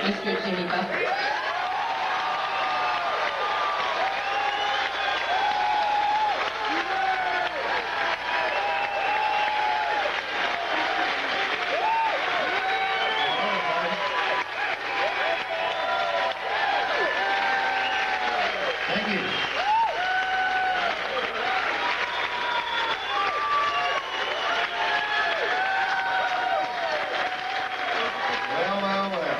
Mr. Jimmy Buffett. Thank you. Well, well, well.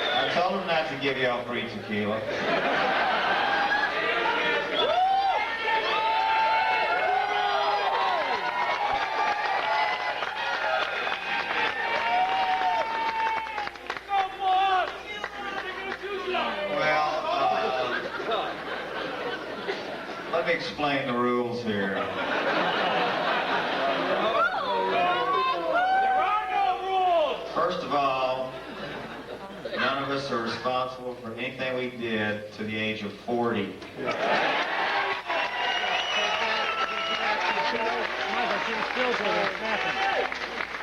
I told him not to give y'all free tequila. Let me explain the rules here. There are no rules! First of all, none of us are responsible for anything we did to the age of 40.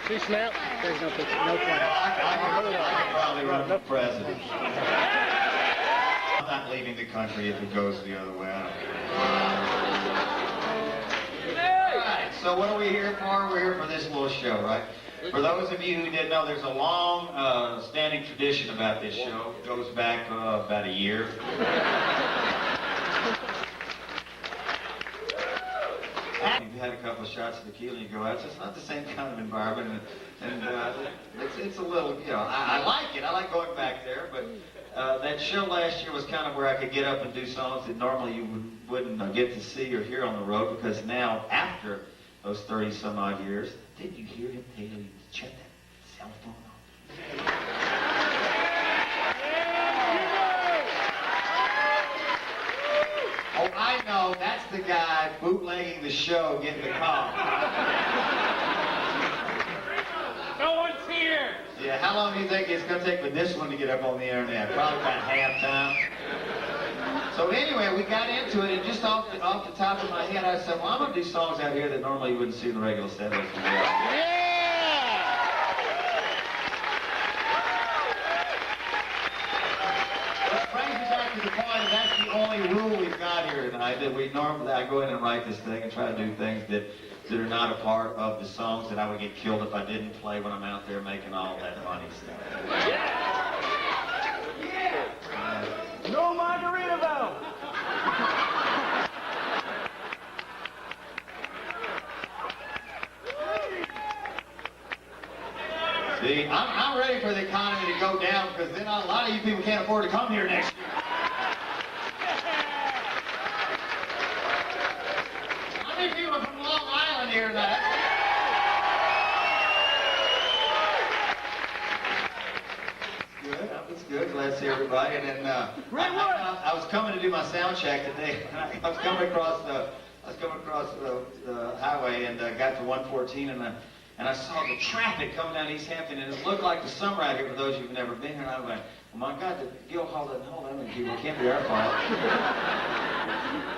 She snapped. There's no picture. No point. I could probably run for president. I'm not leaving the country if it goes the other way. Alright, so what are we here for? We're here for this little show, right? For those of you who didn't know, there's a long standing tradition about this show. It goes back about a year. You've had a couple of shots of tequila and you go out, so it's not the same kind of environment, and it's a little, you know, I like it. I like going back there, but that show last year was kind of where I could get up and do songs that normally you wouldn't get to see or hear on the road, because now, after those 30-some-odd years, didn't you hear him tell you to shut that cell phone off? Oh, I know, that's the guy bootlegging the show, getting the call. No one's here! Yeah, how long do you think it's going to take for this one to get up on the internet? Probably about halftime. So anyway, we got into it, and just off the top of my head, I said, well, I'm going to do songs out here that normally you wouldn't see in the regular set list. Which brings me back to the point that that's the only rule we've got here tonight, that we normally, I go in and write this thing and try to do things that are not a part of the songs that I would get killed if I didn't play when I'm out there making all that money stuff. No Margaritaville! See, I'm ready for the economy to go down, because then a lot of you people can't afford to come here next year. How many people are from Long Island here tonight? Good, that's good. Glad to see everybody. And then I was coming to do my sound check today. I was coming across the highway and got to 114, and I saw the traffic coming down East Hampton, and it looked like the summer out here for those of you who've never been here. And I went, oh my God, the Guildhall doesn't hold that many people. It can't be our fault.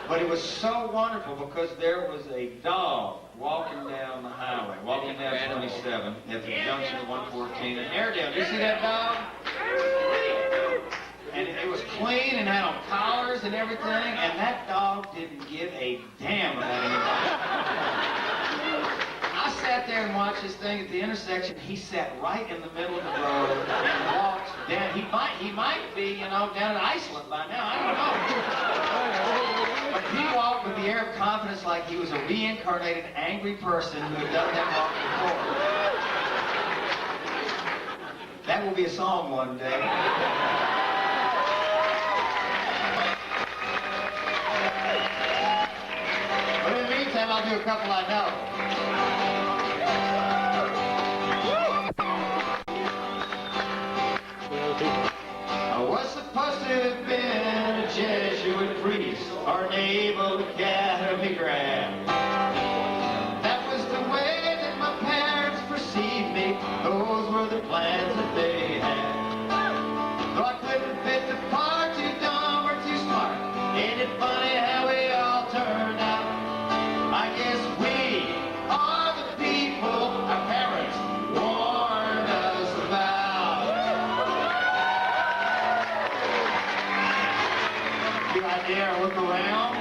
But it was so wonderful because there was a dog walking down the highway, walking down 27 at the junction of 114 and Airedale. Did you see that dog? And it was clean and had on collars and everything, and that dog didn't give a damn about anybody. I sat there and watched this thing at the intersection. He sat right in the middle of the road and walked down. He might be, you know, down in Iceland by now. I don't know. But he walked with the air of confidence like he was a reincarnated angry person who had done that walk before. That will be a song one day. But in the meantime, I'll do a couple I know. I was supposed to have been a Jesuit priest or an Naval Academy grad. That was the way that my parents perceived me. Those were the plans that they had. Though I here, look around.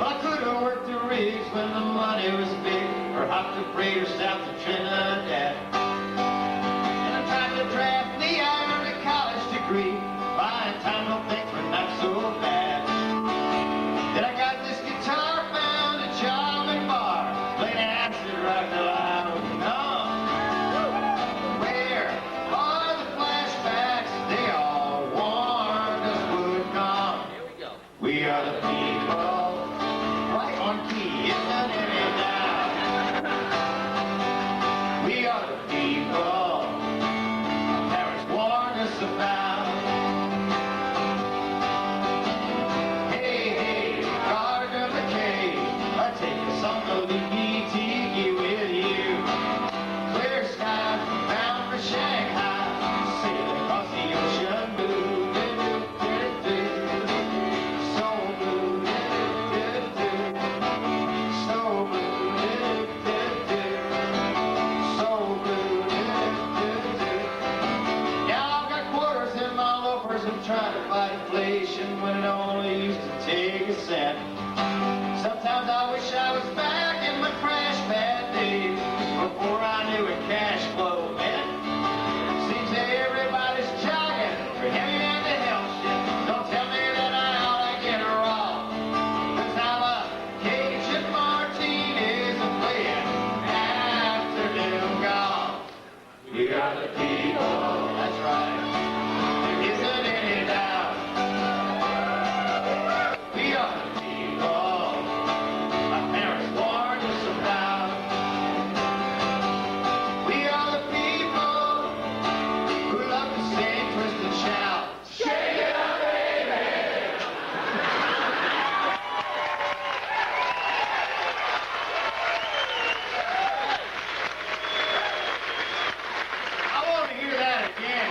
I could have worked the rigs when the money was big, or hopped the freighter south to Trinidad. And I tried to draft the Army college degree. By the time no things were not so bad. Then I got this guitar, found a job in bar, played acid rock till I was numb. Where are the flashbacks? They all warned us would come. Here we go. We are the people, right on key, isn't any doubt. We are the people our parents warned us about. Trying to fight inflation when it only used to take a cent. Sometimes I wish I was back in my crash pad days before I knew what cash flow meant. Seems that everybody's jogging for heavy-handed health shit. Don't tell me that I ought to get raw, 'cause I'm a Cajun martinis and playing afternoon golf. We are the people, that's right. Isn't any doubt? We are the people our parents warned us about. We are the people who love to sing, twist and shout. Shake it up, baby! I want to hear that again.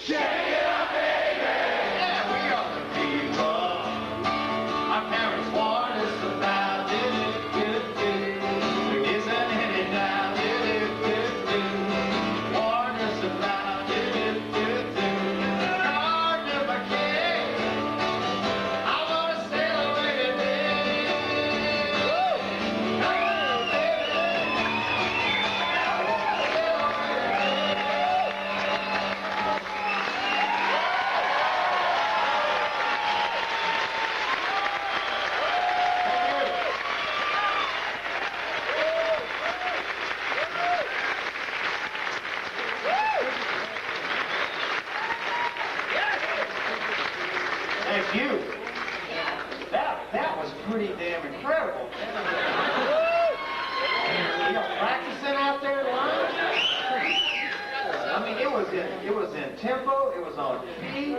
Shake it up, baby! Yeah, we are the people our parents warned us about. There isn't any doubt. Warned us about. Garden of a king, I want to sail away today. Oh, baby, I want to sail away today. Thank you. That was pretty damn incredible. You practicing out there live? I mean, it was in tempo. It was on key.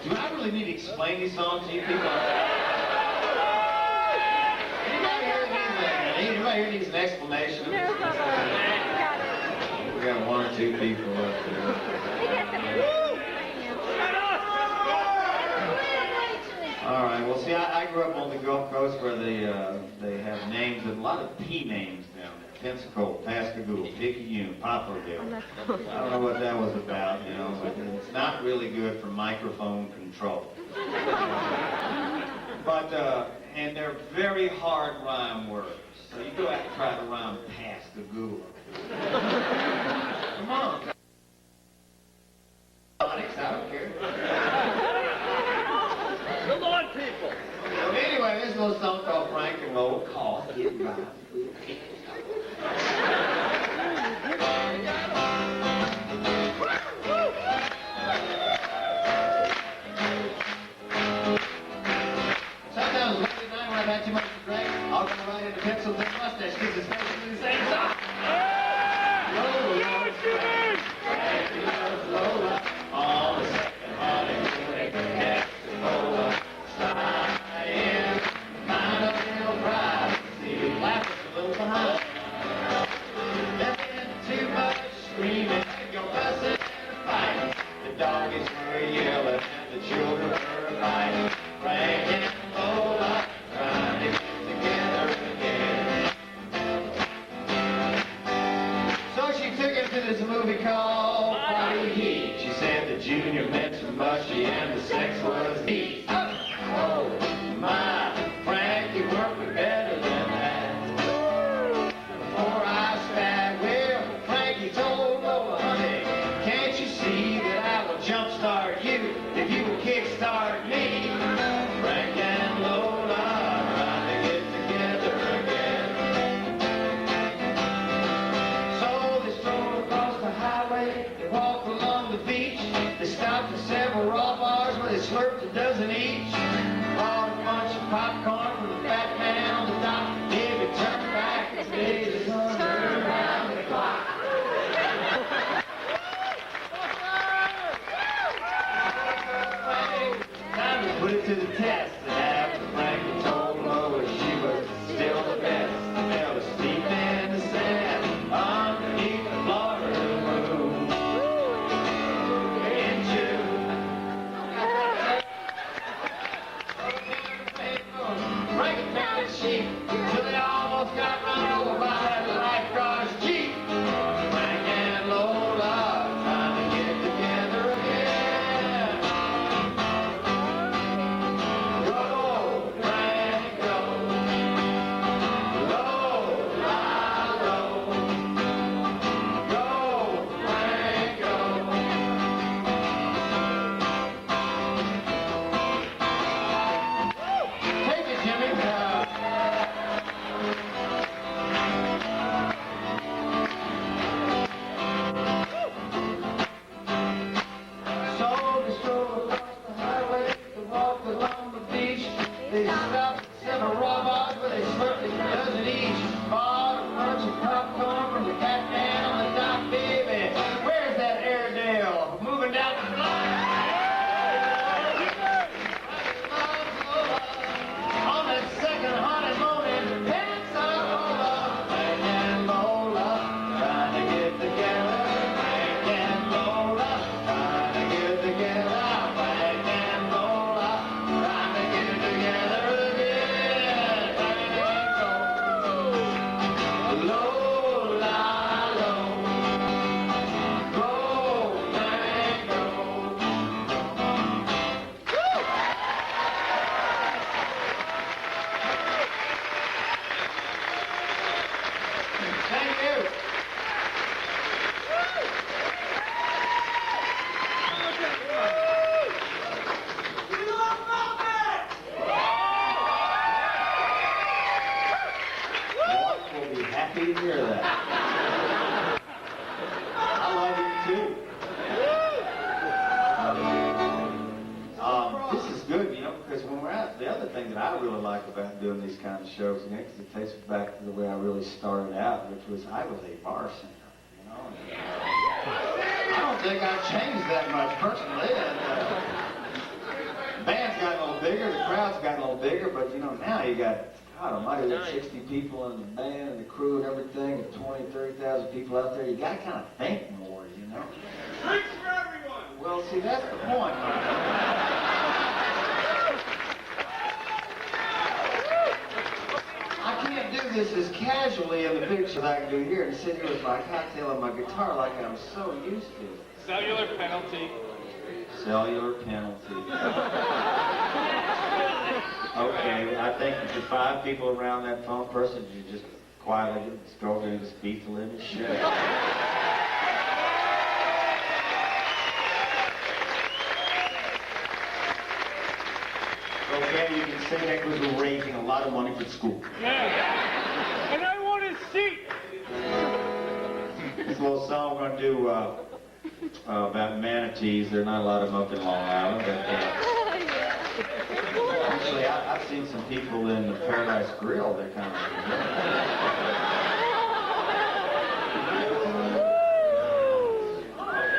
Do I really need to explain these songs to you people? Anybody here needs an explanation? We got one or two people up there. All right. Well, see, I grew up on the Gulf Coast where they have names, and a lot of P names down there. Pensacola, Pascagoula, Picayune, Poplarville. I don't know what that was about, you know, but it's not really good for microphone control. But, and they're very hard rhyme words. So you go out and try to rhyme Pascagoula. Come on. I don't care. Come on, people. So anyway, there's a little something called Frank and Roll called Get By. Sometimes late at night when I've had too much to drink, I'll go right into pencil and mustache, kids and snakes in the same song. All the second Hollywood, Coca-Cola, kind of little pride. See you laughing a little behind. the junior met some mushy and the sex was neat. Oh, my, Frankie worked me better than that. Before I spat, well, Frankie told Lola, honey, can't you see that I will jumpstart you if you will kickstart me? Frank and Lola trying to get together again. So they strolled across the highway, they walked along the beach, they stopped at several raw bars where they slurped a dozen each. Bought a bunch of popcorn from the fat man on the dock. Baby turned back and stayed the sun around the clock. Time to put it to the test. And after Frankie told Lois she was still the best, they fell asleep in the sand underneath the Florida moon. In June. Frankie found his sheep till they almost got run over by that lifeguard's jeep. Frank and Lola trying to get together again. Go, Frank, go. Lola, go. Go, Frank, go. Take it, Jimmy. So they strolled across the highway, they walked along the beach, they stopped at several raw bars where they slurped a dozen each. Bought a bunch of popcorn from the fat man on the dock, baby. Where's that Airedale? Moving down the block. On that second haunted morning, pants are all up. Frank and Lola trying to get together. Frank and Lola trying to get together. Frank and Lola trying to get together again. Frank and Lola, go. Go, Frank, go. Thank you. Mark will be happy to hear that. I love it too. This is good, you know, because when we're out, the other thing that I really like about doing these kind of shows, you know, because it takes me back to the way I really started out, which was I was a bar singer, you know. I don't think I've changed that much personally. The band's got a little bigger, the crowd's got a little bigger, but you know, now you got, God almighty, there's 60 people in the band and the crew and everything, and 20, 30,000 people out there. You got to kind of think more, you know. Drinks for everyone. Well, see, that's the point. I can't do this as casually in the pictures as I can do here and sit here with my cocktail and my guitar like I'm so used to. Cellular penalty. Cellular penalty. Okay, I think if the 5 people around that phone person, you just quietly just go over and just beat the living shit. Okay, you can say that because we're raising a lot of money for school. Yeah. And I want a seat. This little song we're going to do about manatees. There are not a lot of them up in Long Island, but actually, I've seen some people in the Paradise Grill. They're kind of.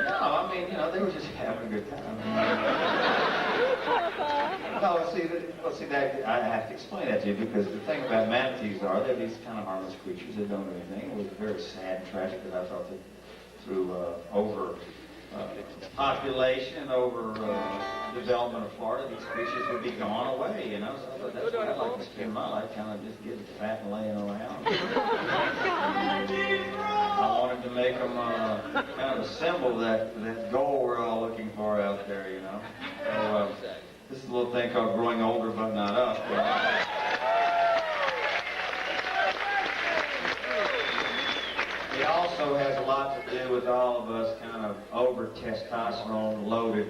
No, I mean, you know, they were just having a good time. No, see that I have to explain that to you because the thing about manatees are they're these kind of harmless creatures that don't do anything. It was very sad and tragic that I thought that through over population, over development of Florida, these creatures would be gone away. You know, so I thought that's what I'd like to spend my life, kind of just getting fat and laying around. I wanted to make them kind of a symbol that goal we're all looking for over testosterone-loaded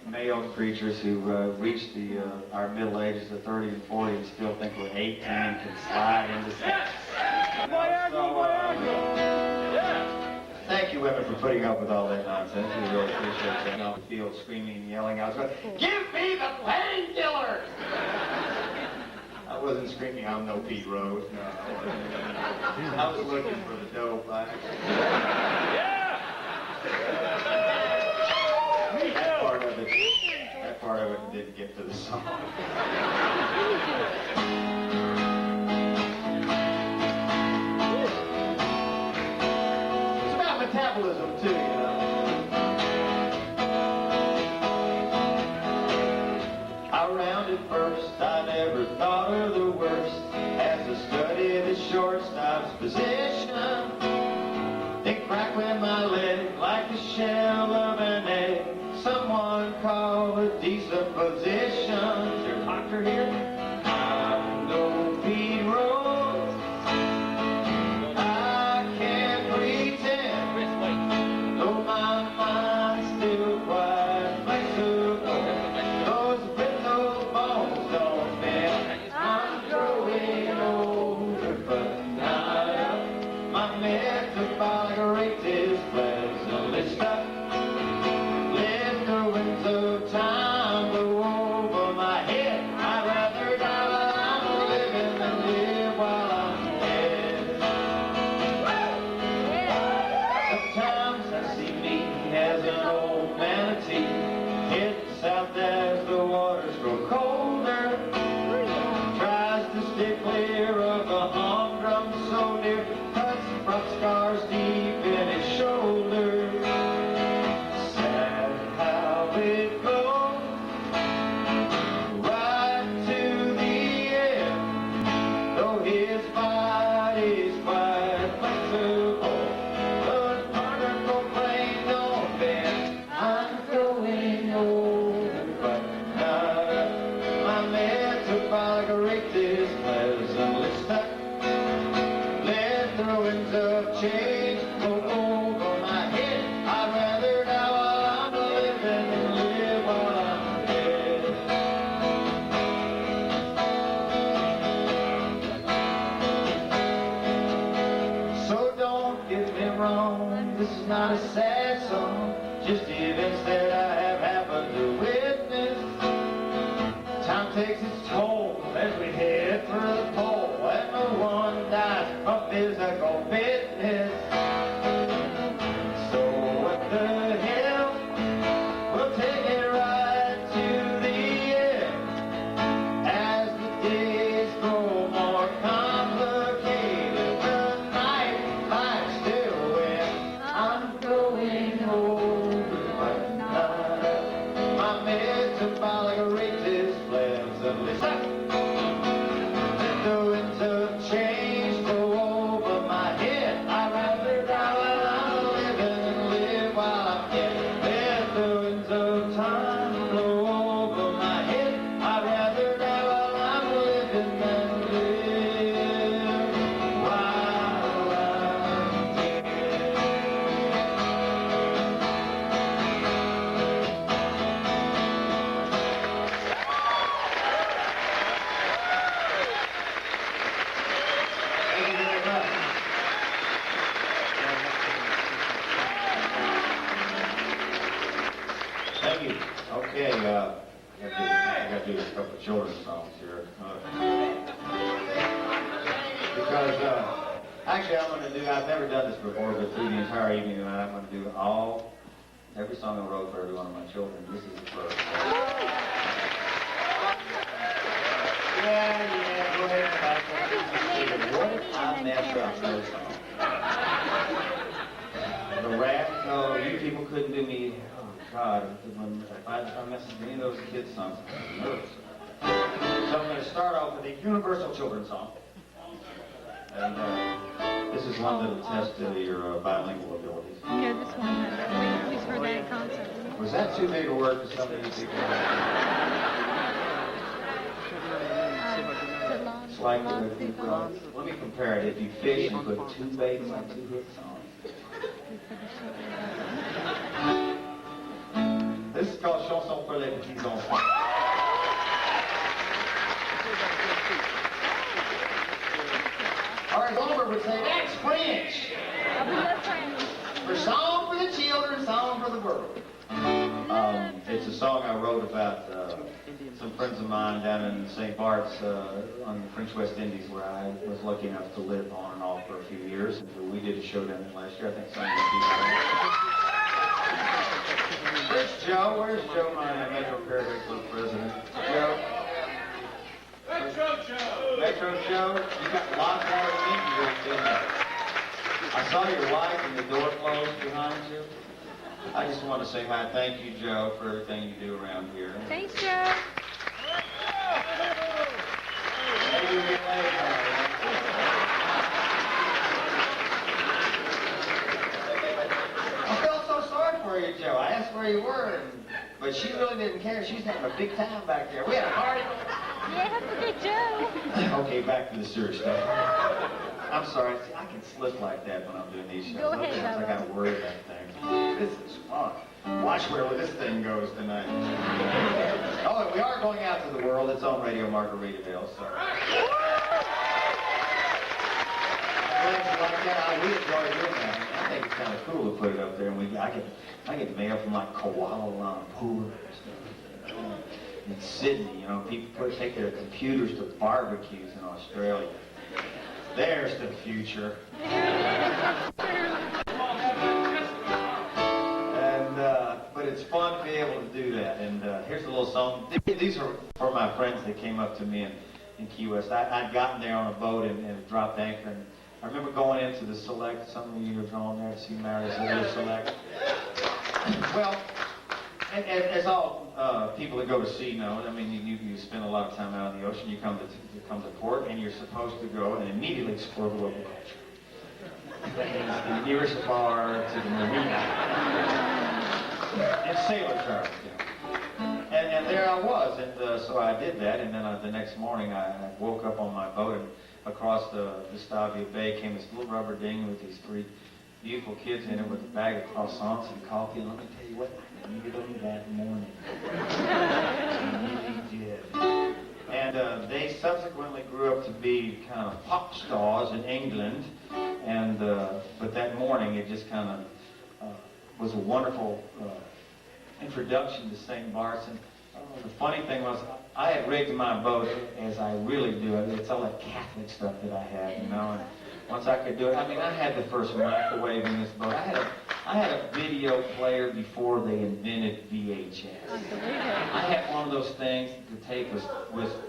male creatures who reach our middle ages of 30 and 40 and still think we're 18 and can slide into sex. Thank you, women, for putting up with all that nonsense. We really appreciate it. On the field screaming and yelling. I was going, give me the painkillers! I wasn't screaming, I'm no Pete Rose. No, I was looking for the dope. That part of it didn't get to the song. It's about metabolism too, you know. I rounded first, I never thought of the worst as I studied the shortstop's position. It crackling my leg like the shell of an egg. Someone call a decent physician. Is your doctor here? I'm no Pete Rose. I can't pretend. Though my mind's still quite flexible. Those brittle bones don't bend. I'm growing older, but not up. My metabolic rate is pleasantly stuck. Time blew over my head. I'd rather die while I'm living than live while I'm dead. Sometimes I see me as an old manatee, heading south as the waters grow colder. Tries to stay clear of the humdrum so near, cuts from scars deep in his shoulder. Change go over my head. I'd rather die while I'm living than live while I'm dead. So don't get me wrong, this is not a sad song, just events that I have happened to witness. Time takes its toll as we head for the pole, and no one dies from physical fitness. So what the hell? We'll take it right to the end. As the days grow more complicated, the night might still win. I'm growing older, but not up. My metabolic rate is pleasantly stuck. The winds of change go over my head. I'd rather die while I'm living than live while I'm dead. Let the winds of time blow over my head. I'd rather die while I'm living than live while I'm dead. Thank you very much. Thank you. Okay, I got to do a couple of children's songs here. Because, actually I'm going to do, I've never done this before, but through the entire evening tonight, I'm going to do every song I wrote for every one of my children. This is the first. Yeah, go ahead and back up. What if I messed up those songs? The rap, no, you people couldn't do me. Oh, God, if I messed up any of those kids' songs, I'm nervous. So I'm going to start off with a universal children's song. And this is one that'll test your bilingual abilities. Yeah, this one. We heard that at concert. Was that too big a word for some of you people? It's like, let me compare it. If you fish and put two baits on two hooks on. This is called Chanson pour les petits enfants. All right, Goldberg would say, that's French. I'll be your friend. For song for the children, song for the world. It's a song I wrote about some friends of mine down in St. Bart's on the French West Indies, where I was lucky enough to live on and off for a few years. And we did a show down there last year. I think some of you people. Where's Joe? Where's Joe, my Metro Paragon Club president? Joe? Metro Joe! Metro Joe? You got locked out of me, didn't you? I saw your wife and the door closed behind you. I just want to say hi. Thank you, Joe, for everything you do around here. Thanks, Joe. Maybe we'll get later. I felt so sorry for you, Joe. I asked where you were, but she really didn't care. She's having a big time back there. We had a party. Yeah, have a good Joe. Okay, back to the serious stuff. I'm sorry. See, I can slip like that when I'm doing these shows. Go ahead, Sometimes I Bubba. gotta worry about things. This is fun. Watch where this thing goes tonight. Oh, and we are going out to the world. It's on Radio Margaritaville, so. Things like that, we enjoy doing that. I think it's kind of cool to put it up there, and I get mail from like Kuala Lumpur and stuff. In Sydney, you know, people take their computers to barbecues in Australia. There's the future. And but it's fun to be able to do that. And here's a little song. These are for my friends that came up to me in Key West. I'd gotten there on a boat and dropped anchor. And I remember going into the Select. Some of you have gone there to see Mary's Select. Well, as all people that go to sea know, I mean, you spend a lot of time out on the ocean. You come to port, and you're supposed to go and immediately explore the local culture. That means the nearest bar to the marina and sailor cars. You know. And there I was, and so I did that. And then the next morning, I woke up on my boat, and across the Gustavia Bay came this little rubber dinghy with these three beautiful kids in it with a bag of croissants and coffee. And let me tell you what, I needed them that morning. I really did. And they subsequently grew up to be kind of pop stars in England. And but that morning, it just kind of was a wonderful introduction to St. Bart's. And the funny thing was, I had rigged my boat as I really do. It's all that Catholic stuff that I had, you know. And once I could do it, I mean, I had the first microwave in this boat. I had a video player before they invented VHS. I had one of those things the tape was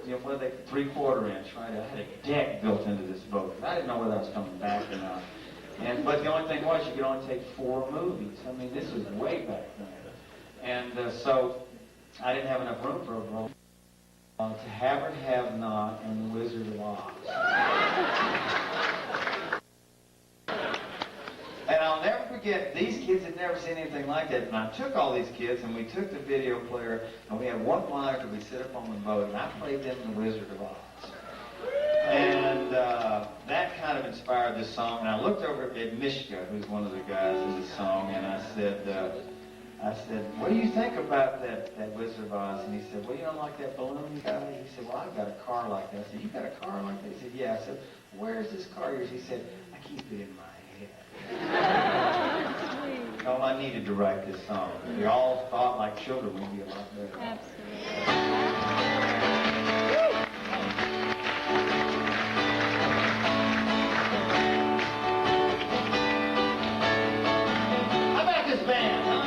you know, what are they, 3/4 inch, right? I had a deck built into this boat. I didn't know whether I was coming back or not. But the only thing was, you could only take 4 movies. I mean, this was way back then. And so I didn't have enough room for a roll. To Have or Have Not and The Wizard of Oz. And I'll never forget, these kids had never seen anything like that. And I took all these kids, and we took the video player, and we had one monitor. We sit up on the boat, and I played them The Wizard of Oz. And that kind of inspired this song. And I looked over at Mishka, who's one of the guys in this song, and I said, what do you think about that Wizard of Oz? And he said, well, you don't like that balloon you got? He said, well, I've got a car like that. I said, you got a car like that? He said, yeah. I said, where's this car yours? He said, I keep it in my head. All I needed to write this song. We all thought like children we'd be a lot better. How about this band, huh?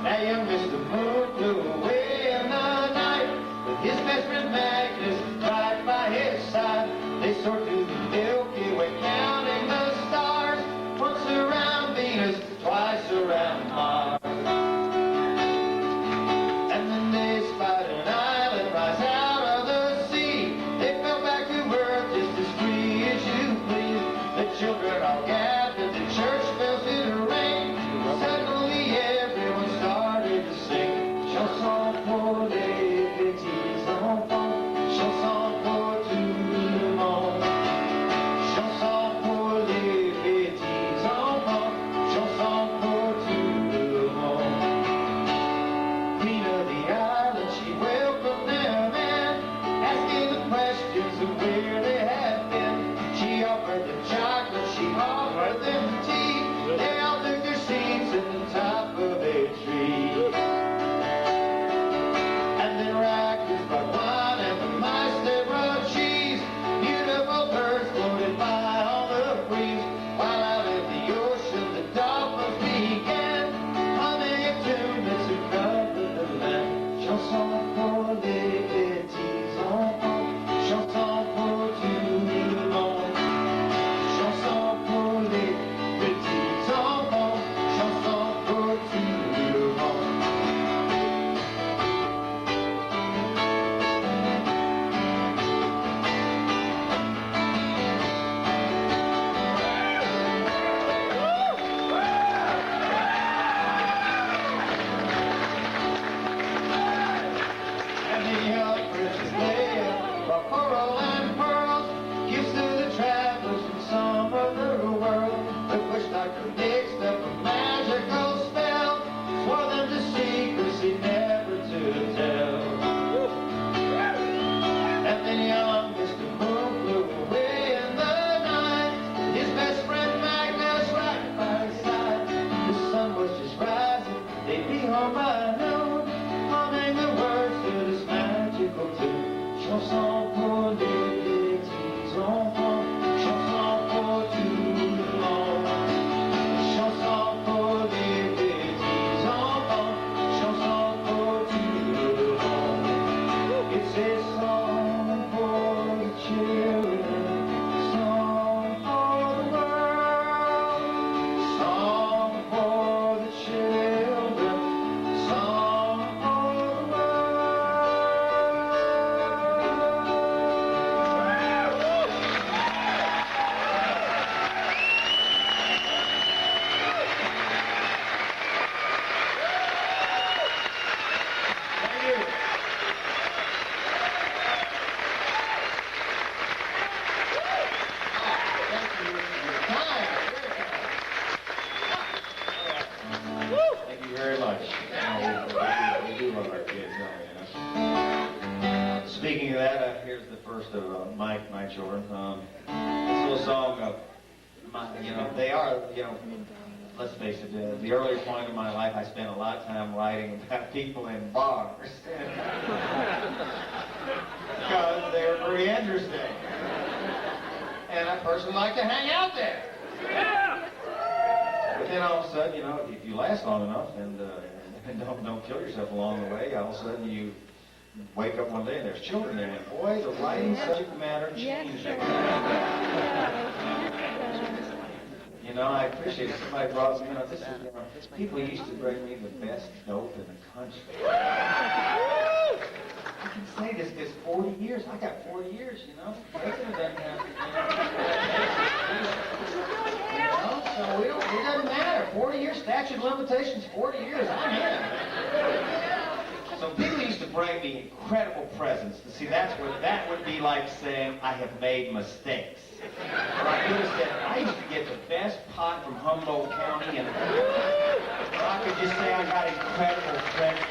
Now young Mr. Moon flew away in the night with his best friend Magnus right by his side. They soared through the Milky Way, counting the stars. Once around Venus, twice around Mars. first of my children. This little song, they are, let's face it, the earlier point of my life, I spent a lot of time writing about people in bars. Because they're pretty interesting. And I personally like to hang out there. Yeah! But then all of a sudden, if you last long enough and don't kill yourself along the way, all of a sudden you wake up one day and there's children in it. Boy, the writing subject matter changed. I appreciate it. Somebody brought me, this is, people used to bring me the best dope in the country. I can say this because 40 years, I got 40 years, President doesn't have so it doesn't matter. 40 years, statute of limitations, 40 years, I'm in. So people used to bring me incredible presents. See, that would be like saying I have made mistakes. Or I could have said, I used to get the best pot from Humboldt County, or I could just say I got incredible presents.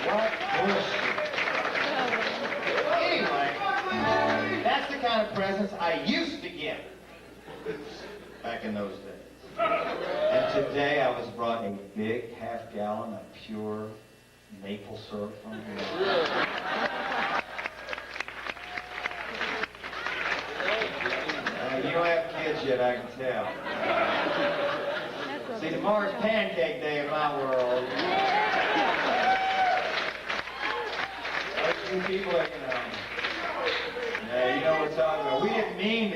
What bullshit. Anyway, that's the kind of presents I used to get back in those days. And today I was brought a big half-gallon of pure maple syrup from here. You don't have kids yet, I can tell. See, tomorrow's pancake day in my world. There's two people that you know what we're talking about. We didn't mean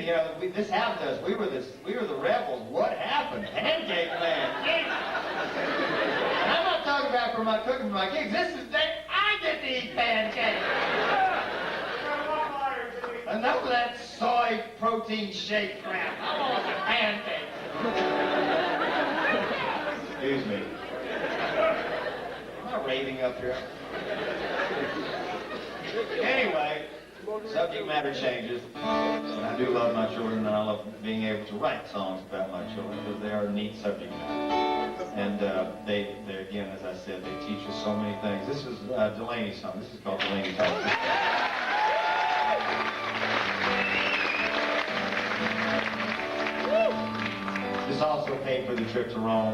this happened to us. We were the rebels. What happened? Pancake man. And I'm not talking about for my cooking for my kids. This is the day I get to eat pancakes. Enough of that soy protein shake crap. I want some pancakes. Excuse me. Am I raving up here? Anyway, subject matter changes. And I do love my children, and I love being able to write songs about my children because they are neat subject matter. And they again, as I said, they teach us so many things. This is Delaney's song. This is called Delaney Talks. This also paid for the trip to Rome.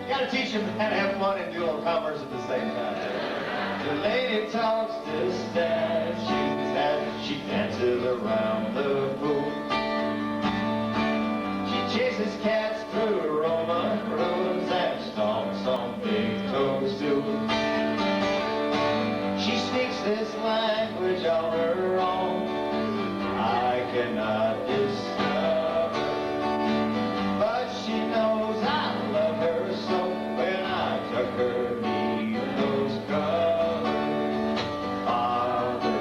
You gotta teach them how to have fun and do little covers at the same time. The lady talks to statues, she dances around the pool. She chases cats through Roman ruins and stomps on big toes too. She speaks this language on her own. I cannot discover, but she knows I love her so. When I took her neath those covers, Father,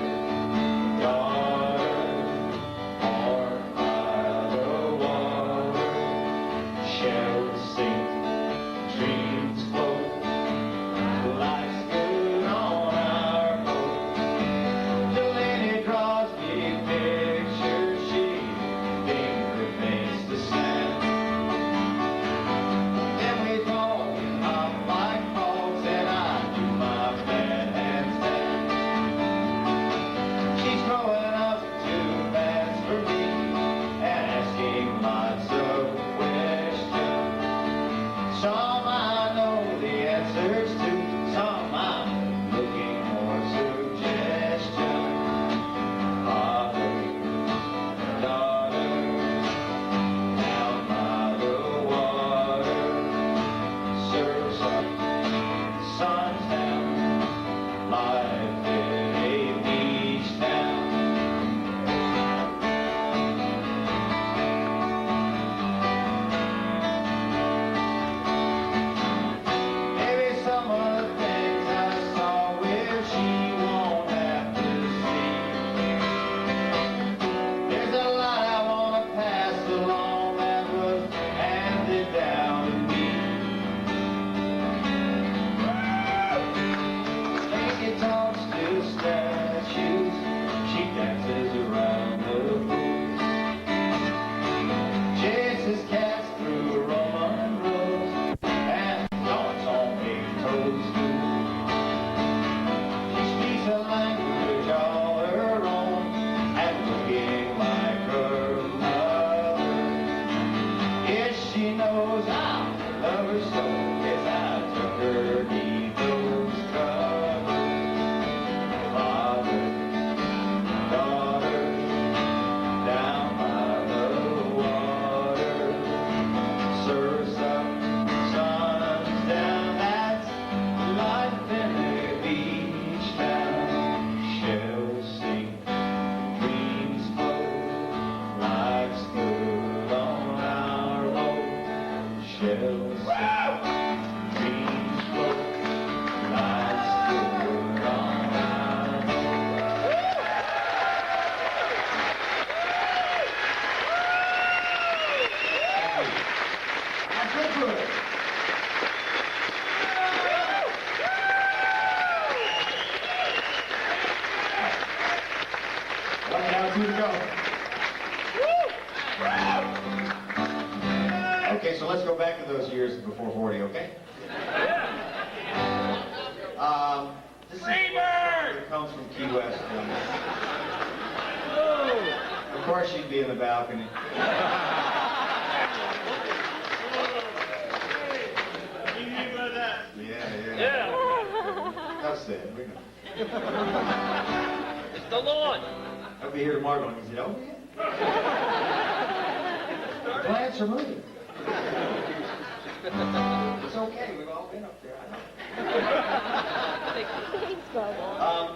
That's who to go. Okay, so let's go back to those years before 40, okay? This it comes from Key West. Of course, she'd be in the balcony. Yeah. That's it. We know. It's the lawn. I'll be here tomorrow going, is it over yet? The plants are moving. It's okay. We've all been up there. I know.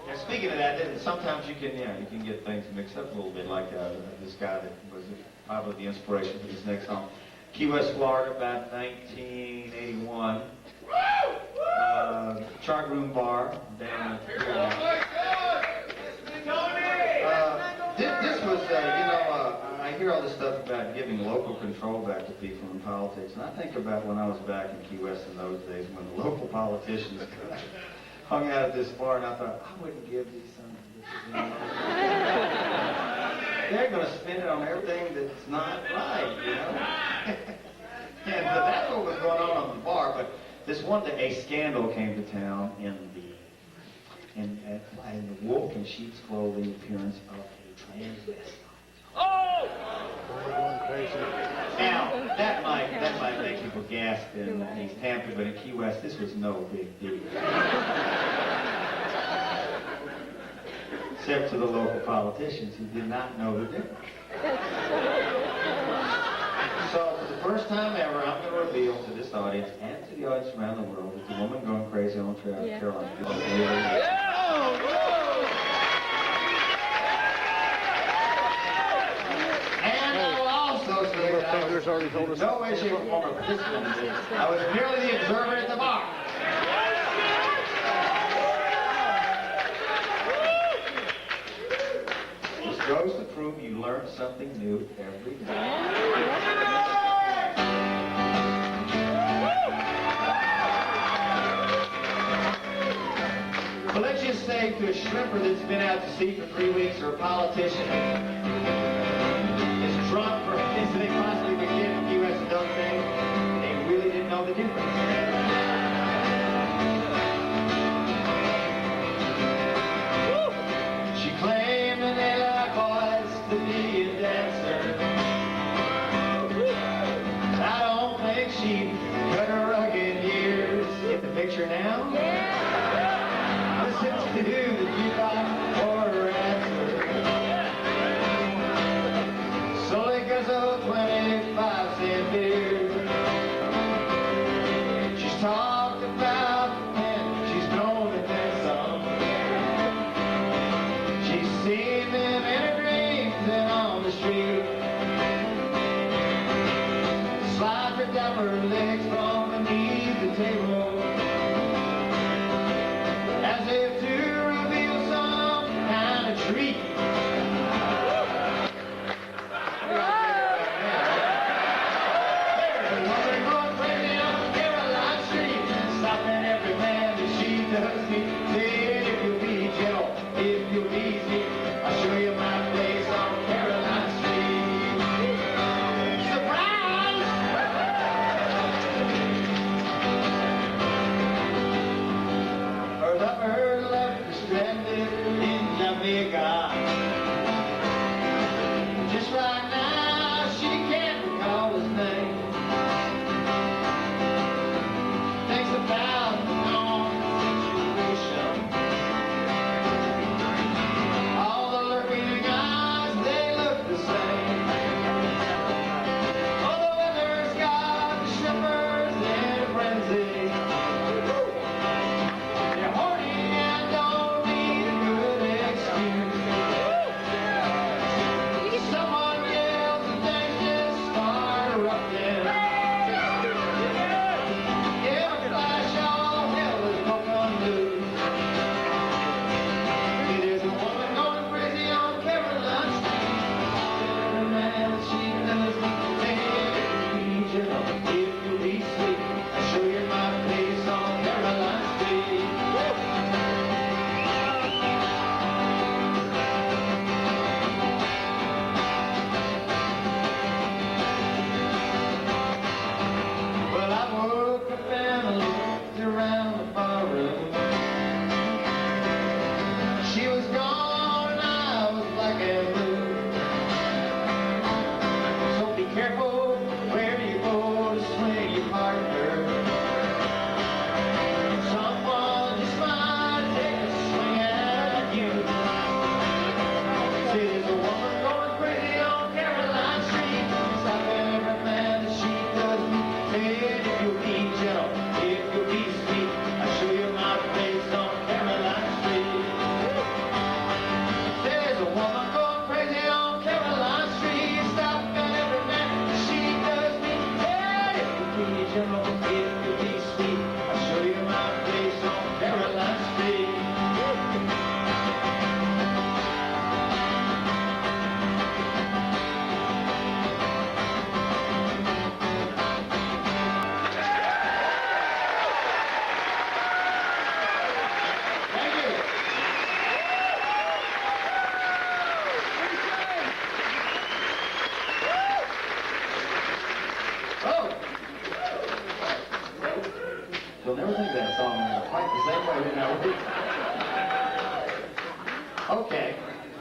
And speaking of that, then sometimes you can get things mixed up a little bit, like this guy that was probably the inspiration for this next song. Key West, Florida, about 1981. Chart Room Bar down here. This was, I hear all this stuff about giving local control back to people in politics, and I think about when I was back in Key West in those days when the local politicians hung out at this bar, and I thought, I wouldn't give these sons of bitches any money. They're going to spend it on everything that's not right, you know? And that's what was going on the bar, but this one day a scandal came to town in the wolf in sheep's clothing appearance of a transvestite. Oh! Now, that might make people gasp in East Hampton, but in Key West, this was no big deal. Except to the local politicians who did not know the difference. So, for the first time ever, I'm going to reveal to this audience and to the audience around the world that the woman going crazy on Carolina is really... Fingers already told us. No way, shape, or form a participant in this. I was merely the observer at the bar. This goes to prove you learn something new every day. But let's just say to a shrimper that's been out to sea for 3 weeks, or a politician is drunk for things they possibly could get in the U.S. and those things, they really didn't know the difference. She claimed that they like boys to be a dancer. I don't think she cut her rugged years. Get the picture now? Listen to the jukebox for her answer. So it goes old 25-cent beer. She's talked about and she's known it then some. She's seen them in her dreams and on the street. Slides her down her legs from beneath the table, as if to reveal some kind of treat. There's a woman going crazy on Caroline Street, stopping every man that she does meet, saying, if you'll be gentle, if you'll be easy, I'll show you my place on Caroline Street. Surprise! Her lover left her stranded in Jamaica. Just right now, she can't recall his name. Thinks about the long situation. All the lurking eyes, they look the same. Oh, the weather's got the shrimpers in a frenzy. They're horny and don't need a good excuse. Someone get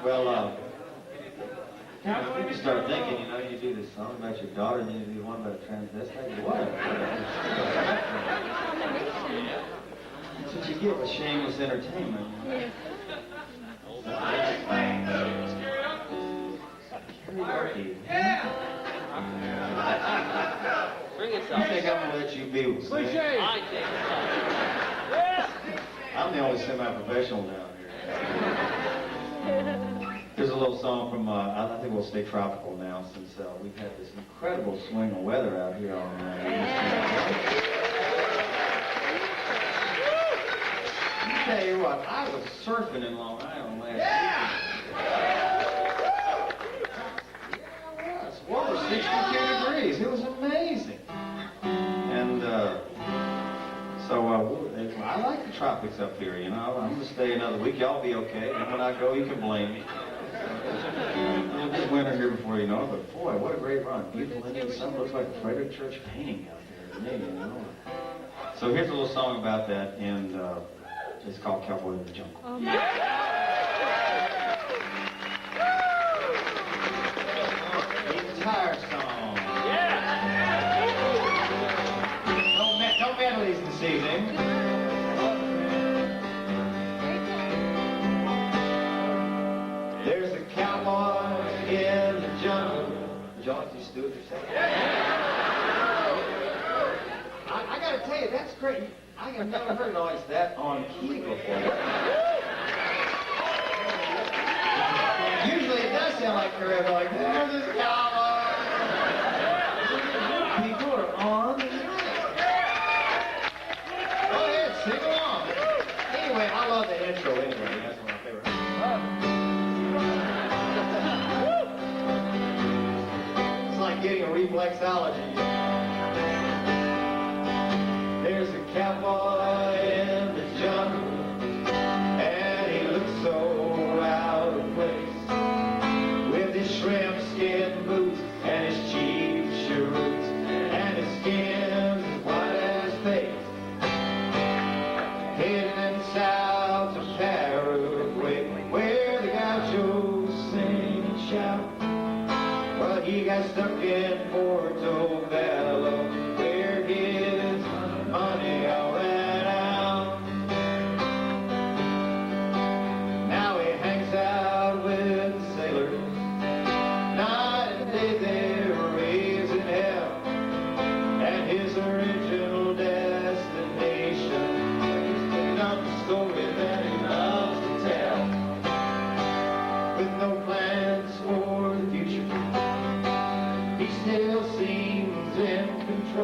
Well, you start thinking, you know, you do this song about your daughter, and then you do one about a transvestite. What? That's what you get with shameless entertainment. Yes. Karaoke. Bring us I think I'm gonna let you be with me. Cliche. I take it. I'm the only semi-professional down here. Here's a little song from, I think we'll stay tropical now since we've had this incredible swing of weather out here on I tell you what, I was surfing in Long Island last week. Yeah, it was. Water 62 degrees. It was amazing. And I like the tropics up here, you know. I'm going to stay another week. Y'all be okay. And when I go, you can blame me. It'll get winter here before you know it, but boy, what a great run. Beautiful Indian sun. Looks like a Frederick Church painting out there to me, you know. So here's a little song about that, and it's called Cowboy in the Jungle. The entire song. No medleys this evening. There's a cowboy in the jungle. John, you do it yourself. I gotta tell you, that's great. I have never heard noise that on key before. Usually it does sound like they're like, there's this cowboy. People are on the mic. Go ahead, sing along. Anyway, I love the intro anyway. That's one of my favorites. It's like getting a reflexology. There's a cowboy in the jungle, and he looks so out of place, with his shrimp skin boots and his cheap shoes, and his skin's as white as face, heading south to Paraguay, where the gauchos sing and shout. Well, he got stuck in Portobello, where his money all ran out. Now he hangs out with the sailors, night and day they're raising hell, and his original destination is the dumb story that he loves to tell. With no plans for the future, he still seems in control.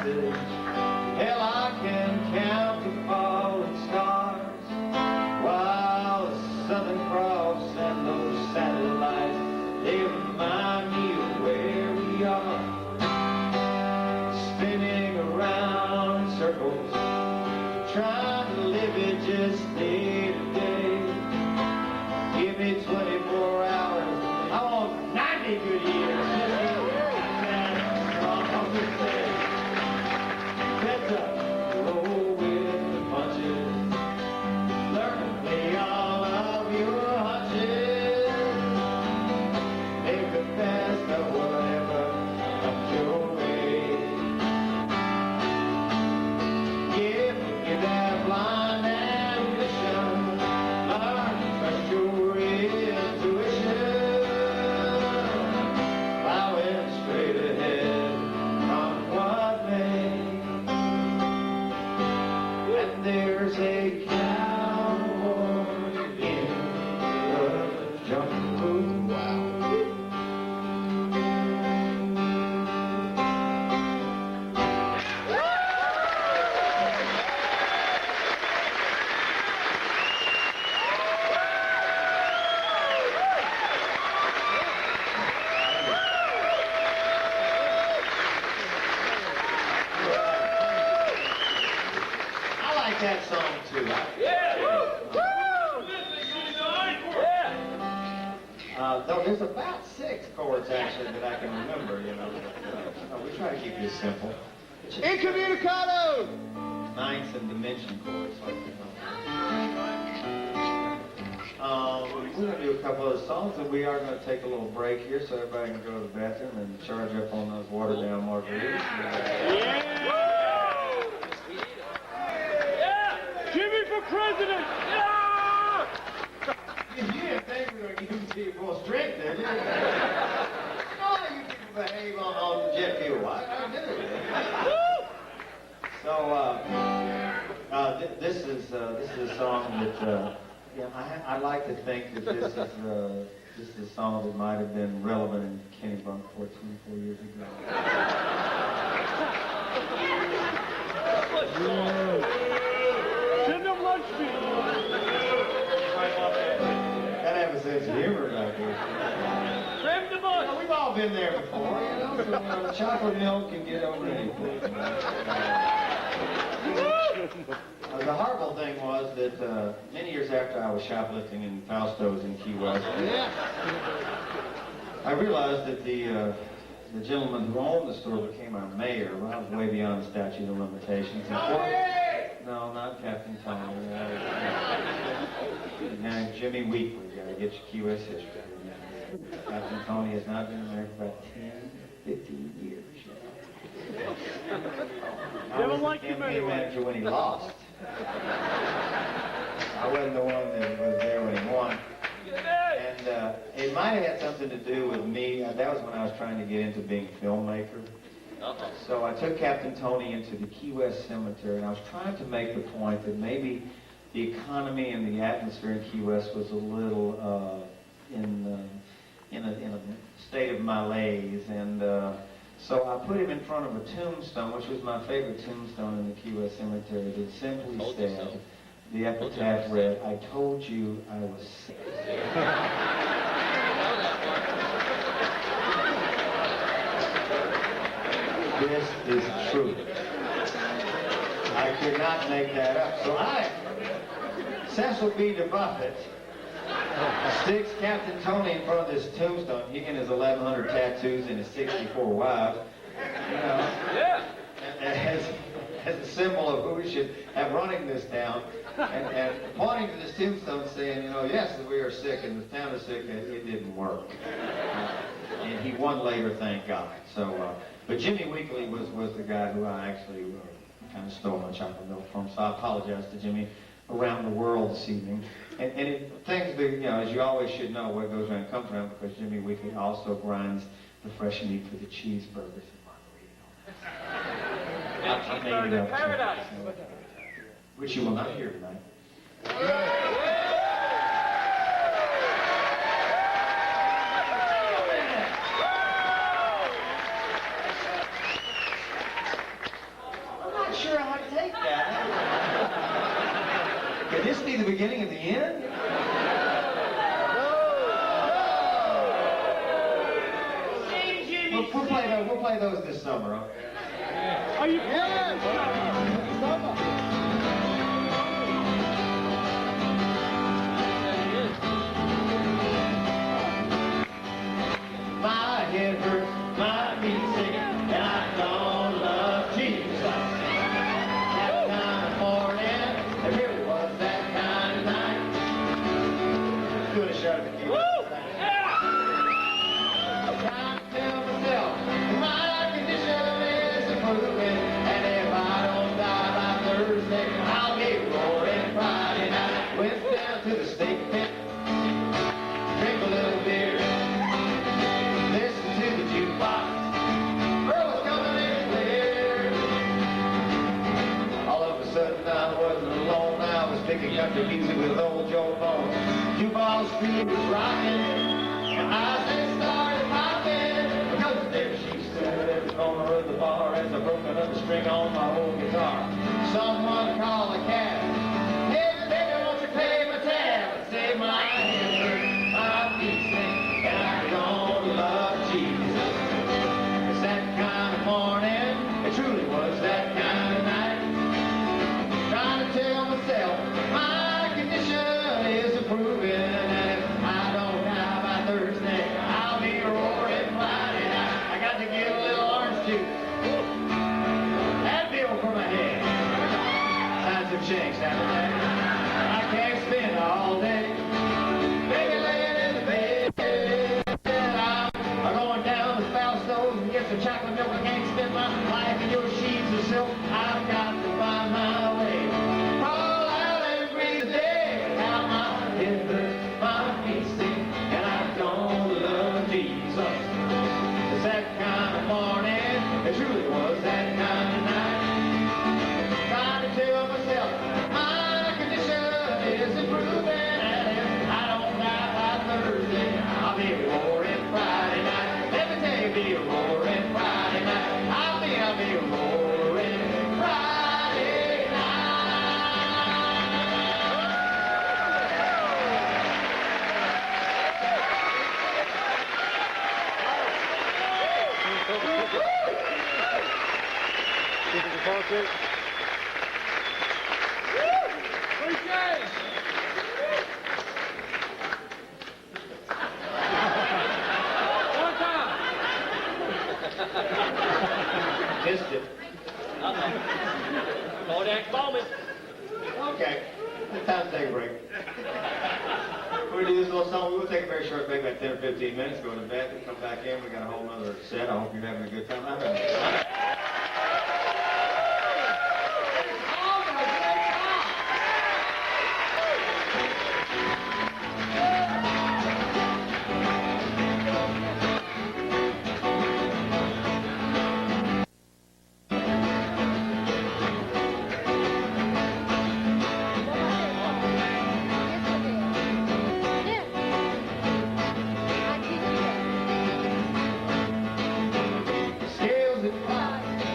message. Hell, I can count the falling stars while the Southern Cross and those satellites, they remind me of where we are, spinning around in circles, trying to live it just day to day. Give me 24 hours, I want 90 good years. Heads up, roll with the punches, learn to play all of your hunches, make the best of whatever comes your way. Give that blind ambition, learn to trust your intuition, plowing straight ahead, come what may. And there's a cowboy in the jungle. Wow. I like that song too. Though there's about 6 chords actually that I can remember, you know. We try to keep it simple. Incommunicado! Ninths and dimension chords. Like we're going to do a couple other songs, and we are going to take a little break here so everybody can go to the bathroom and charge up on those watered down margaritas. Jimmy for president! Yeah! You didn't think we were going to give people strength, did you? No, you people behave on the jet fuel. I do. So, this is a song that, I like to think that this is a song that might have been relevant in Kennebunkport 24 years ago. Send them lunch meat! Gotta have a sense of humor back here. Trim the bus! We've all been there before, you know, so chocolate milk can get over anything. The horrible thing was that many years after I was shoplifting in Fausto's in Key West, I realized that the gentleman who owned the store became our mayor. Well, I was way beyond the statute of limitations. No, not Captain Tony. His name's Jimmy Weekly. Gotta get your Key West history. Captain Tony has not been there for about 10, 15 years. I was the campaign manager when he lost. I wasn't the one that was there when he won. And it might have had something to do with me. That was when I was trying to get into being a filmmaker. So I took Captain Tony into the Key West Cemetery, and I was trying to make the point that maybe the economy and the atmosphere in Key West was a little in a state of malaise, and so I put him in front of a tombstone, which was my favorite tombstone in the Key West Cemetery, that simply said, the epitaph read, "I told you I was sick." This is true. I could not make that up. So Cecil B. DeBuffett, sticks Captain Tony in front of this tombstone, he and his 1,100 tattoos and his 64 wives, you know, as a symbol of who we should have running this town, and pointing to this tombstone saying, you know, yes, we are sick and the town is sick, and it didn't work. And he won later, thank God. So, but Jimmy Weekly was the guy who I actually kind of stole my chocolate milk from, so I apologize to Jimmy around the world this evening. And things, you know, as you always should know, what goes around comes around, because Jimmy Weekly also grinds the fresh meat for the cheeseburgers and margaritas. I made it up, Paradise. which you will not hear tonight. this be the beginning of the end? We'll play those this summer, okay? Are you My head hurts, my feet sick, and I don't love Jesus. That kind of morning, it really was that kind of night. Good shot at the key. Trying to tell myself that my condition is improving, and if I don't die by Thursday, I'll be roaring Friday night. Went down to the steak pit, drink a little beer. Listen to the jukebox, girl was coming in clear. All of a sudden I wasn't alone, I was picking country music with old Joe Bones. Jukebox screen was rocking, my eyes they started popping, because there she stood at the corner of the bar as I broke another string on my old guitar. Someone call a cab, hey baby won't you pay my tab, and save my head, my feet sink, and I don't love Jesus. It's that kind of morning, it truly was that kind of night. Trying to tell myself my condition is improving, and if I don't die by Thursday, I'll be roaring Friday night. I got to get a little orange juice, Advil for my head. Times have changed, haven't they? I can't spend all day baby laying in the bed. I'm going down to Fausto's and get some chocolate milk. I can't spend my life in your sheets of silk. I've got to find my way. Crawl out and breathe the day. Now my head hurts, my feet sink, and I don't love Jesus. It's that kind of morning, it truly was that kind of night. Trying to tell myself my condition is improving, and if I don't die by Thursday, I'll be roaring Friday night. Let me tell you, be roaring Friday night. I'll be roaring Friday Missed it. Kodak moment. Okay, it's time to take a break. We're gonna do this little song. We'll take a very short break, like 10 or 15 minutes, go to bed, we come back in, we got a whole nother set. I hope you're having a good time. I'm having a good time. Scales and flies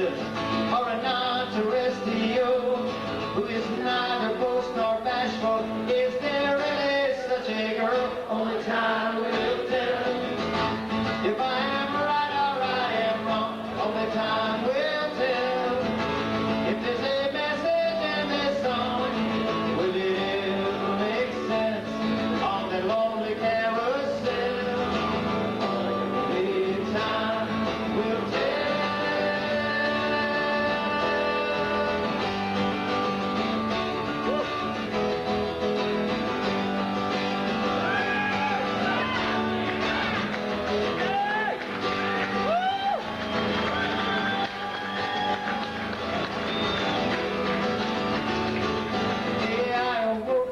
Jesus or a non-terrestrial who is neither boast nor bashful. Is there really such a girl? Only time will tell. If I am right or I am wrong, only time will tell. If there's a message in this song, will it ever make sense on that lonely carousel? Only time will tell.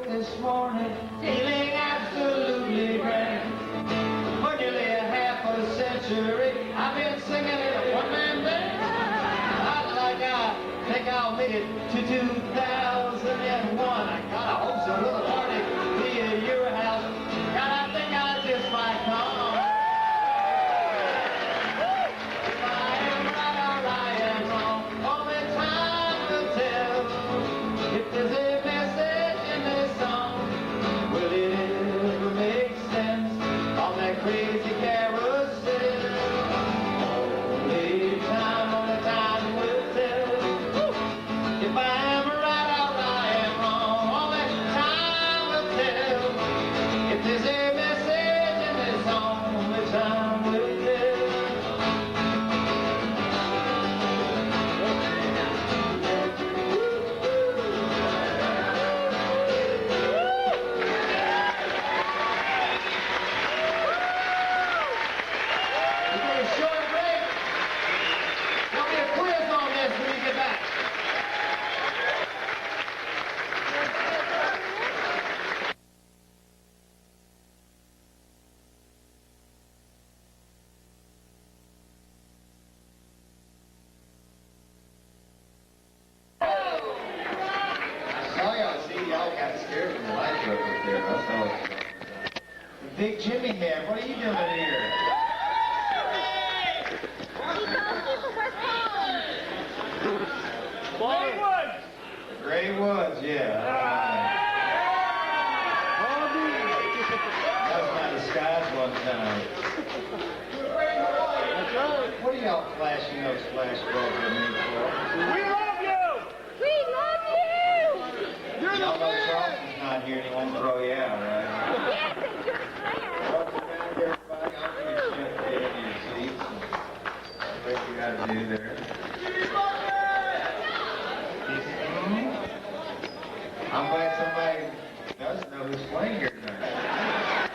This morning, feeling absolutely grand. For nearly a half a century, I've been singing in a one-man band. I think I'll make it to 2001. I hope so. Will the party be at your house? God, I think I just might come. If I am right or I am wrong, only time will tell. If there's a message in this song, will it ever make sense on that crazy carousel? Only time will tell. If I am right or I am wrong, only time will tell. If there's a message in this song, only time will tell. Short break. There'll be a quiz on this when you get back. I saw y'all. See, y'all got scared when the light broke up there. I saw Big Jimmy man, what are you doing here? Woods! Gray Woods, yeah. That was my disguise one time. That's right. What are y'all flashing those flash bulbs at me for? We love you! We love you! You're Y'all the know man! Charleston's not here and he won't throw you out, right? Yes, it's your friend. Welcome back, everybody. I'm going to get you in your seats. What you got to do there. I'm glad somebody does know who's playing here tonight.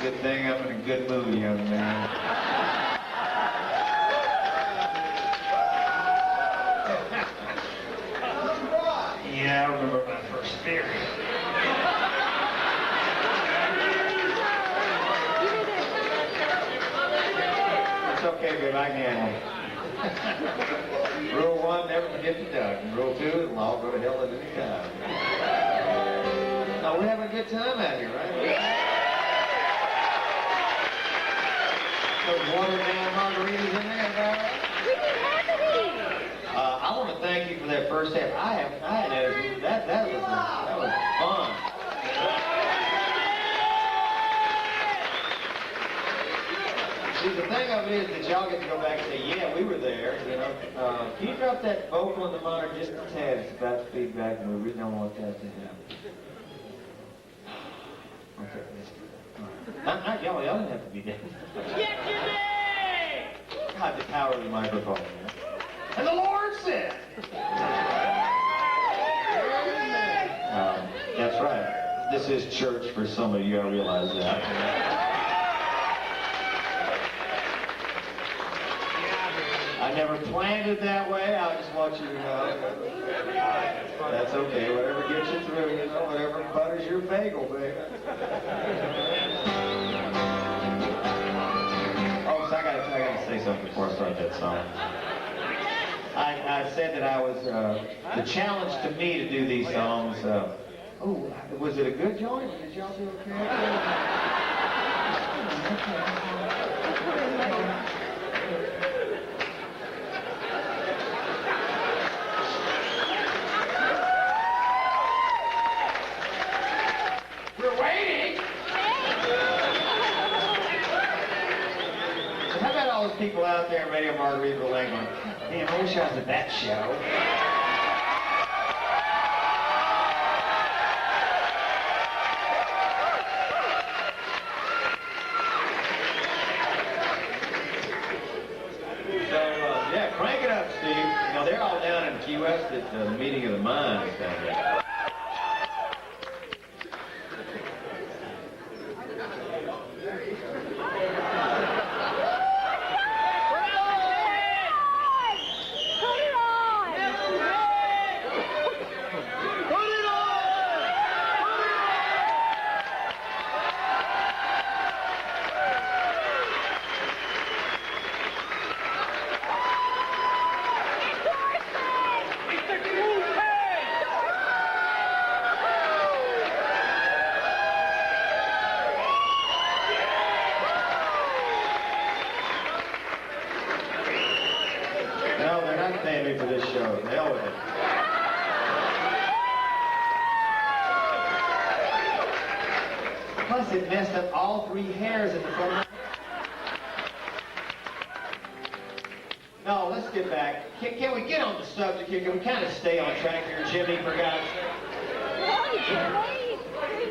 Good thing I'm in a good mood, young man. Yeah, I remember my first theory. It's okay, babe, I can handle it. Rule 1, never forget the duck. Rule 2, it'll all go to hell at any time. No, we're having a good time out here, right? Those watered down margaritas in there, is that right? We didn't have any. I want to thank you for that first half. I had that was fun. See, the thing of it is that y'all get to go back and say, yeah, we were there, you know. Can you drop that vocal in the monitor just a tad? It's about feedback, and we really don't want that to happen. Okay, let's do that. Not y'all didn't have to be dead. God, the power of the microphone, man. And the Lord said. That's right. This is church for some of you, I realize that. I never planned it that way. I just want you to know. That's okay. Whatever gets you through, you know, whatever butters your bagel, baby. Oh, so I gotta say something before I start that song. I said that I was, the challenge to me to do these songs Oh, was it a good joint? Did y'all do We're waiting. How about all those people out there in Radio Margaritaville Lane going, damn, I wish I was at that show. Yeah, crank it up, Steve. You know, they're all down in Key West at the meeting of the minds down there. No, they're not paying me for this show. The hell with it. Plus, it messed up all 3 hairs in the front of my head. No, let's get back. Can we get on the subject here? Can we kind of stay on track here, Jimmy, for God's sake?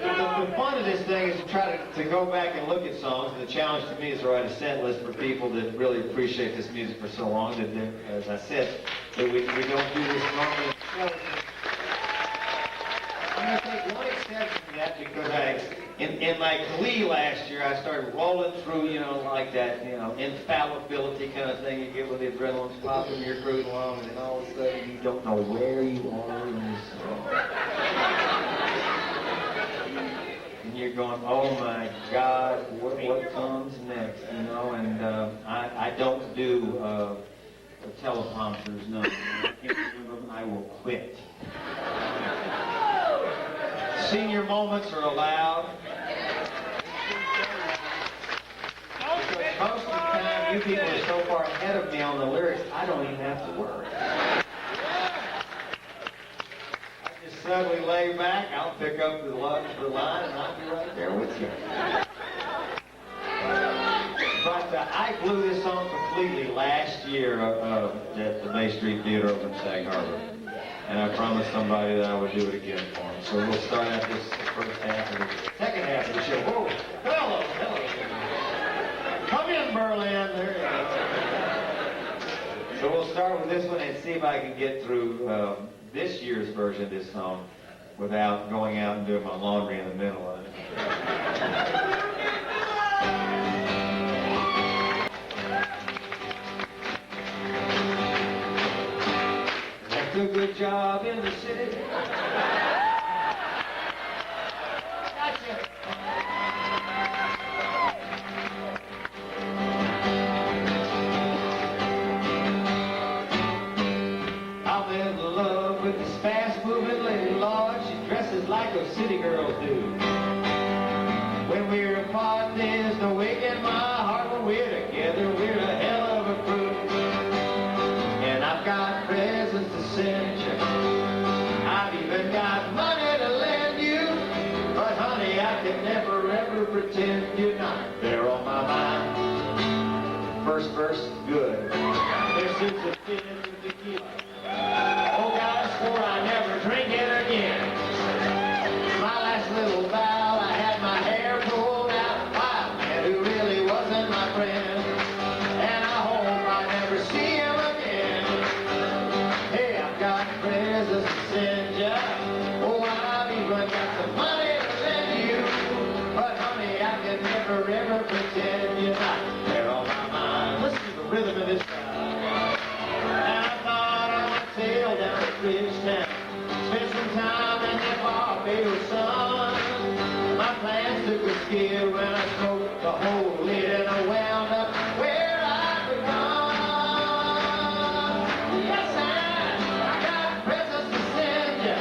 The fun of this thing is to try to go back and look at songs. And the challenge to me is to write a set list for people that really appreciate this music for so long. That, as I said, that we don't do this normally. I'm going to take one exception to that because in my Glee last year, I started rolling through, you know, like that, you know, infallibility kind of thing you get when the adrenaline's popping and you're cruising along, and then all of a sudden you don't know where you are in this song. And you're going, oh my God, what comes next, you know? And I don't do teleprompters, no. I can't remember them, I will quit. Senior moments are allowed. Because most of the time, you people are so far ahead of me on the lyrics, I don't even have to worry. Suddenly lay back, I'll pick up the line and I'll be right there with you. But I blew this song completely last year at the Bay Street Theater over in Sag Harbor. And I promised somebody that I would do it again for them. So we'll start out this first half of the second half of the show. Whoa, hello. Come in, Berlin. There you go. So we'll start with this one and see if I can get through this year's version of this song without going out and doing my laundry in the middle of it. Left a good job in the city. Gotcha. Like those city girls do. When we're apart, there's no ache in my heart. When we're together, we're a hell of a crew. And I've got presents to send you. I've even got money to lend you. But honey, I can never ever pretend you're not there on my mind. First verse, good. There's suits of gin and tequila. Oh God, I swore I never drink it again. Little vow, I had my hair pulled out. Wild man who really wasn't my friend. And I hope I never see him again. Hey, I've got presents to send ya. Oh, I've even got some money to lend you. But honey, I can never ever pretend you're not there on my mind. Listen to the rhythm of this song. And I thought I would sail down to Bridgetown. Spend some time in that Barbados sun. My plans took a skid when I smoked the whole lid and I wound up where I begun. Yes, I got presents to send you.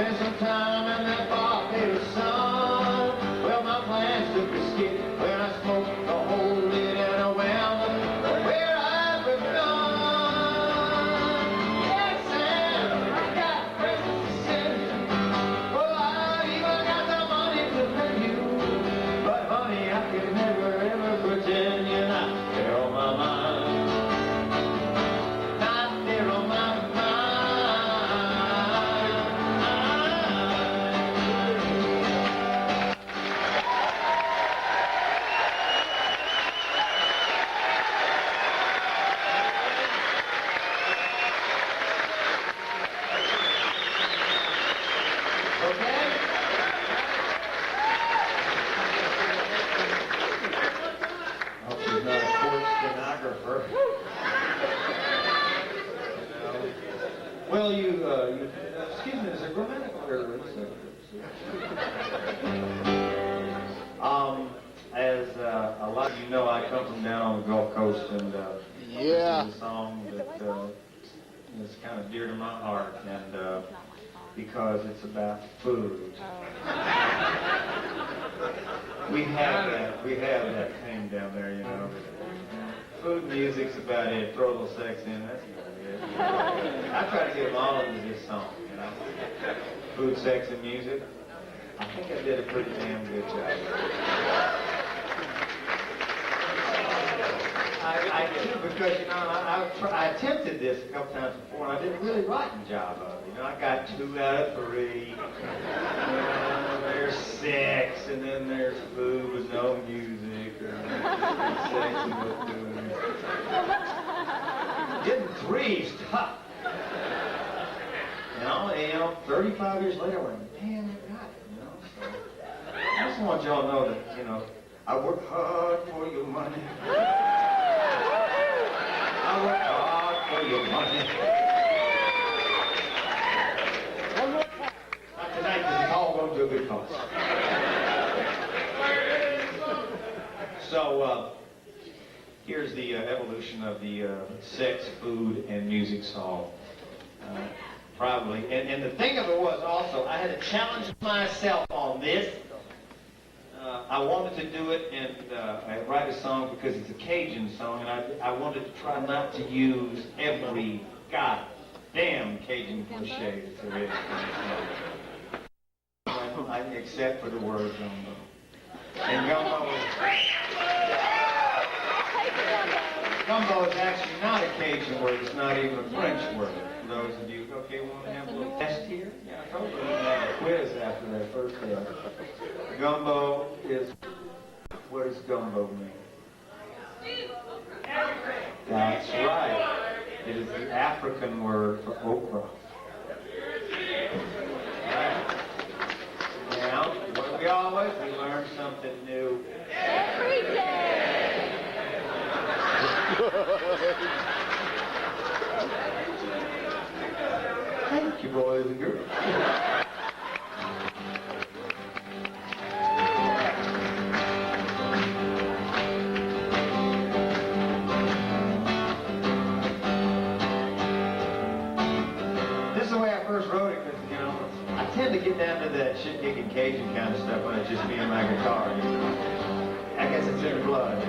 spent some time in that Barbados sun. Well, my plans took a skip when I smoked the whole lid and I wound up where I begun. Yes, and I got presents to send you. Well, I even got the money to pay you. But honey, I could never ever pretend you're not there on my mind. Not there on my mind. Okay? Hope she's not a court stenographer. Well, excuse me, there's a grammatical error. As a lot of you know, I come from down on the Gulf Coast, and Yeah. this is a song that is kind of dear to my heart, and because it's about food. We have that thing down there, you know. Food music's about it. Throw a little sex in, that's about it. I try to get them all into this song, you know. Food, sex, and music. I think I did a pretty damn good job. I do, because, you know, I attempted this a couple times before, and I did a really rotten job of it. You know, I got 2 out of 3. There's sex, and then there's food with no music, or sex with no food. Getting 3 is tough. You know, 35 years later, I went, man, I got it, you know. So I just want y'all to know that, you know, I work hard for your money. I work hard for your money. Not tonight, because it's all going to a good cause. So, here's the evolution of the sex, food, and music song. Probably. And the thing of it was also, I had to challenge myself on this. I wanted to do it, and I write a song because it's a Cajun song, and I wanted to try not to use every goddamn Cajun cliche that there is in the song. Except for the word gumbo. And gumbo is actually not a Cajun word. It's not even a French word. For those of you, okay, want to have a little test here? Yeah, I told you we had a quiz after that first day. Gumbo is, what does gumbo mean? That's right. It is the African word for okra. Right. Now, what do we always? We learn something new Every day. Thank you, boys and girls. This is the way I first wrote it, because, you know, I tend to get down to that shit-kicking Cajun kind of stuff when it's just me and my guitar, you know. I guess it's in the blood.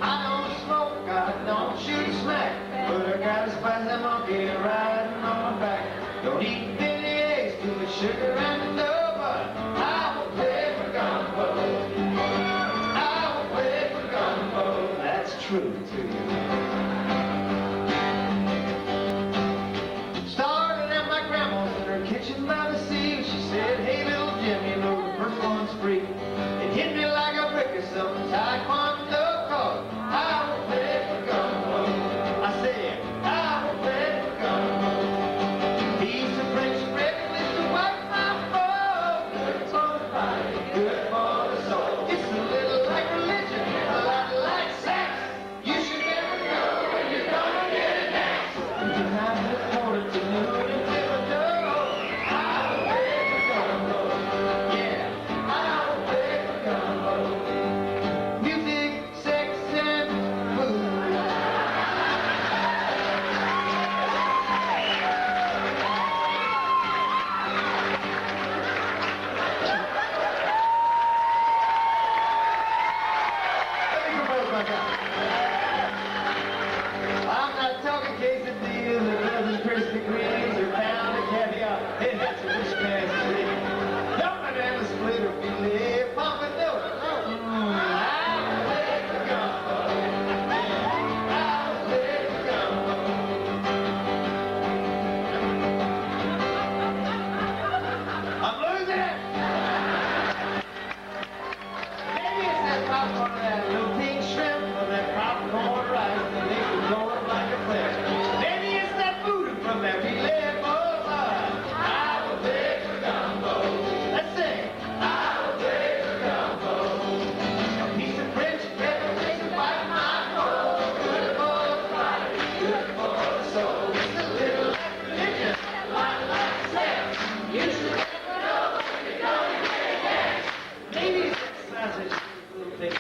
I don't smoke, I don't shoot smack, but I got a spicy monkey riding on my back. Don't eat any eggs, too much sugar and dough, but I will play for gumbo. I will play for gumbo. That's true, too. Started at my grandma's in her kitchen by the sea. She said, hey, little Jim, you know the first one's free. It hit me like a brick or some taekwondo, cause I will play for gumbo. I said, I will play for gumbo. Piece of French bread with the white my bowl. Good for the body, good for the soul. It's a little like religion, a lot like sex. You should never go when you're gonna get an axe. You can have the quarter to noon until the door. I will play for gumbo. Maybe it's sausage, a little bit.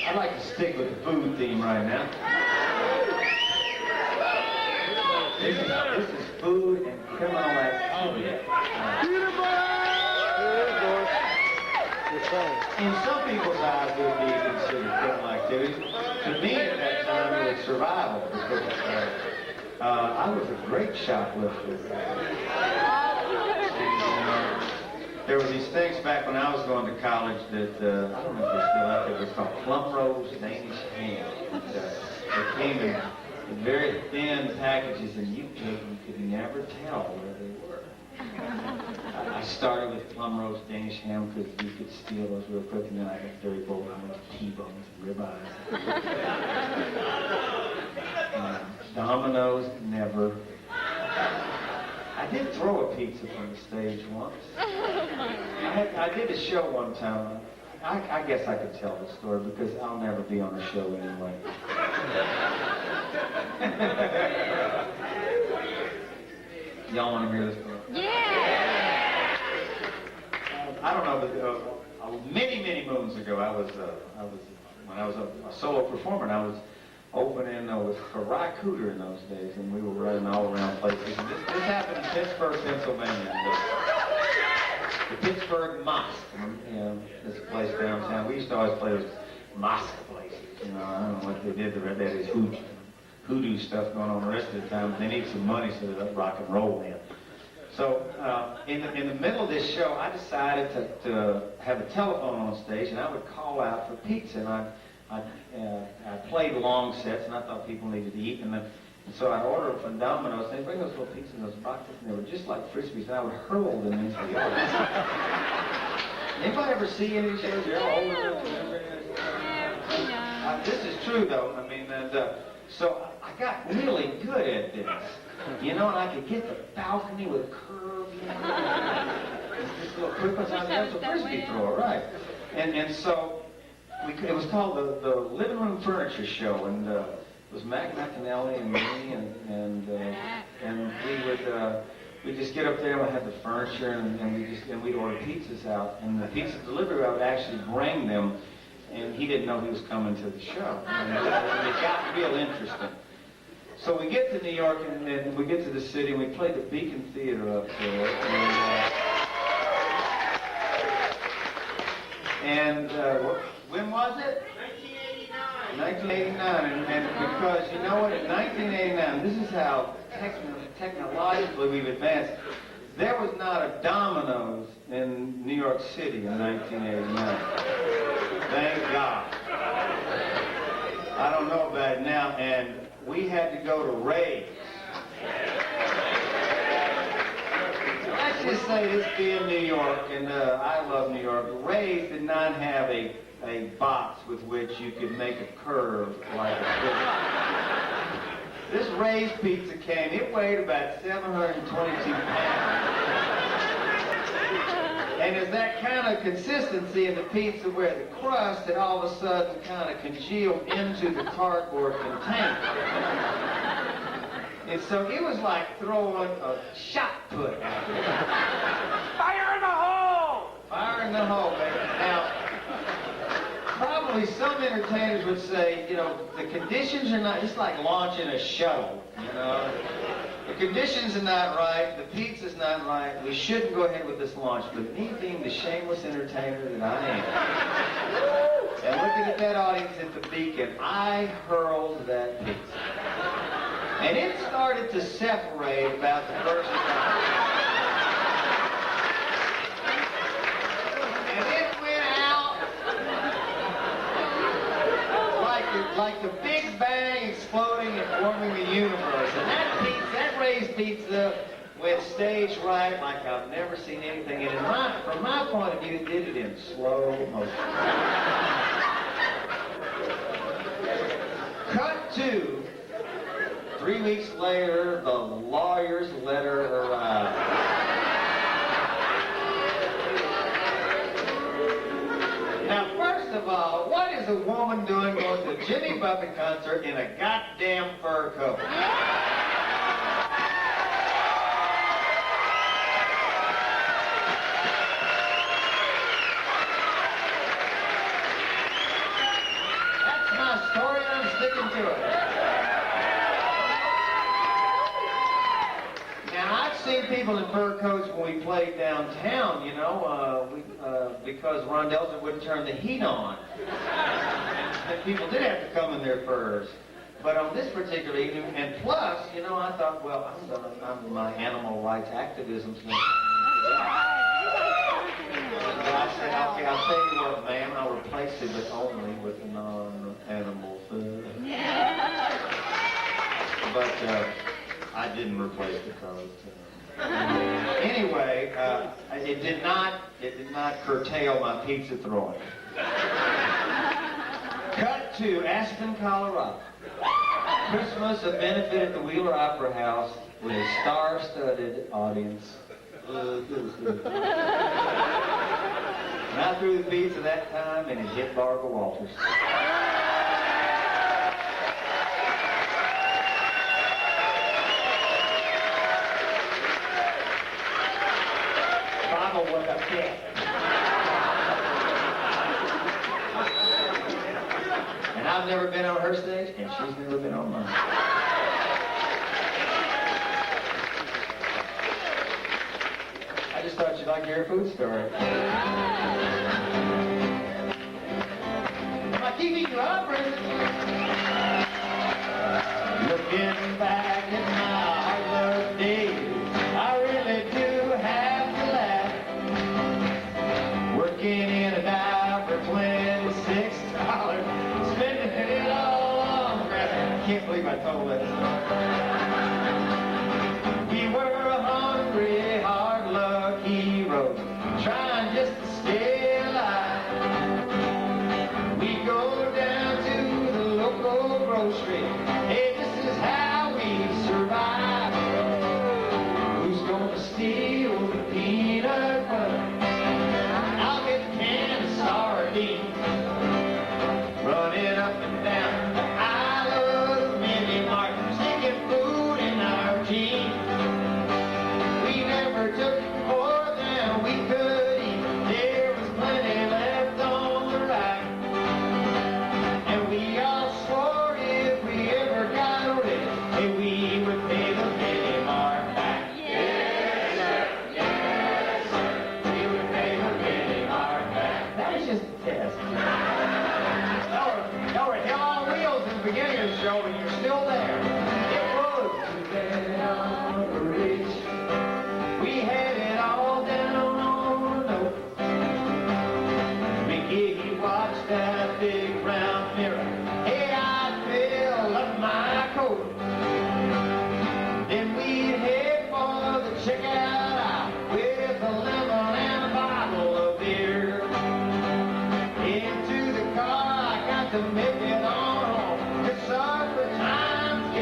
I'd like to stick with the food theme right now. This is food and criminal activity. In some people's eyes, it would be considered criminal activity. To me, at that time, it was survival. Because, I was a great shoplifter. There were these things back when I was going to college that, I don't know if they're still out there, it was called Plumrose Danish ham. They came in very thin packages, and you could never tell where they were. I started with Plumrose Danish ham because you could steal those real quick, and then I got very bold. I went to T-bones and ribeyes. Domino's, never. I did throw a pizza from the stage once. I did a show one time. I guess I could tell the story because I'll never be on a show anyway. Y'all want to hear this story? Yeah! I don't know, but many moons ago, when I was a solo performer, and I was opening for Ry Cooder in those days, and we were running all around places. And this happened in Pittsburgh, Pennsylvania. The Pittsburgh Mosque, this place downtown. We used to always play those mosque places. I don't know what they did. They had this hoodoo stuff going on the rest of the time. But they need some money so they rock and roll in. So in the middle of this show, I decided to have a telephone on stage, and I would call out for pizza. And I played long sets, and I thought people needed to eat. And so I'd order from Domino's, and they'd bring those little pizzas in those boxes, and they were just like Frisbees, and I would hurl them into the audience. Anybody ever see any of these shows? You're all older. This is true, though. I mean, so I got really good at this. And I could get the balcony with a curve, This little quick one, that's a Frisbee thrower, right. And so it was called the Living Room Furniture Show, and it was Mac McAnally and me, and we'd just get up there and we'd have the furniture, and we'd order pizzas out, and the pizza delivery guy would actually bring them, and he didn't know he was coming to the show. And it got real interesting. So we get to New York, and then we get to the city, and we played the Beacon Theater up there, and when was it? 1989, and because, you know what, in 1989, this is how technologically we've advanced. There was not a Domino's in New York City in 1989. Thank God. I don't know about it now, and we had to go to Ray's. Let's just say this being New York, and I love New York, Ray's did not have a box with which you could make a curve like a Frisbee. This Ray's pizza came, it weighed about 722 pounds. And it's that kind of consistency in the pizza where the crust had all of a sudden kind of congealed into the cardboard container. And so it was like throwing a shot put out there. Fire in the hole! Fire in the hole, baby. Now, probably some entertainers would say, you know, the conditions are not, it's like launching a shuttle, you know. The conditions are not right, the pizza's not right, we shouldn't go ahead with this launch. But me being the shameless entertainer that I am, and looking at that audience at the Beacon, I hurled that pizza. And it started to separate about the first time. And it went out like the Big Bang exploding and forming the universe. And that raised pizza went stage right like I've never seen anything. And from my point of view, it did it in slow motion. Cut to 3 weeks later, the lawyer's letter arrived. Now, first of all, what is a woman doing going to a Jimmy Buffett concert in a goddamn fur coat? That's my story, and I'm sticking to it. Now, I've seen people in fur coats when we played downtown, you know, because Ron Delson wouldn't turn the heat on. And people did have to come in their furs. But on this particular evening, and plus, you know, I thought, well, I'm my animal rights activism. So I said, okay, I'll tell you what, ma'am, I'll replace it, but only with non-animal food. But I didn't replace the coat. Anyway, it did not curtail my pizza throwing. Cut to Aspen, Colorado. Christmas, a benefit at the Wheeler Opera House with a star-studded audience. And I threw the pizza that time, and it hit Barbara Walters. Barbara was upset. And I've never been on her stage, and she's never been on mine. I just thought you'd like to hear a food story. Am I keeping you up, or is it... Looking back at my hard work days, I really do have to laugh. Working in a dive for $26, spending it all on grabbing. I can't believe I told that story. We were hungry, hard luck heroes, trying just to stay alive. We go down to the local grocery. Hey, this is how we survive. Who's gonna steal the peanut butter? I'll get a can of sardines. Running up and down the aisle of the mini mart, sticking food in our jeans. We never took more than we could eat. There was plenty left on the rack. And we all swore if we ever got rich, hey, we would pay the mini mart back. Yes, sir. Yes, sir. We would pay the mini mart back. That was just a test. Y'all were hell on wheels in the beginning of the show, but you're still there. It was too bad on the reach. We had it all down on a note. Mickey, he watched that big round mirror. Hey, I fill up my coat. Then we'd head for the checkout aisle with a lemon and a bottle of beer. Into the car, I got to make it on home. 'Cause supper time's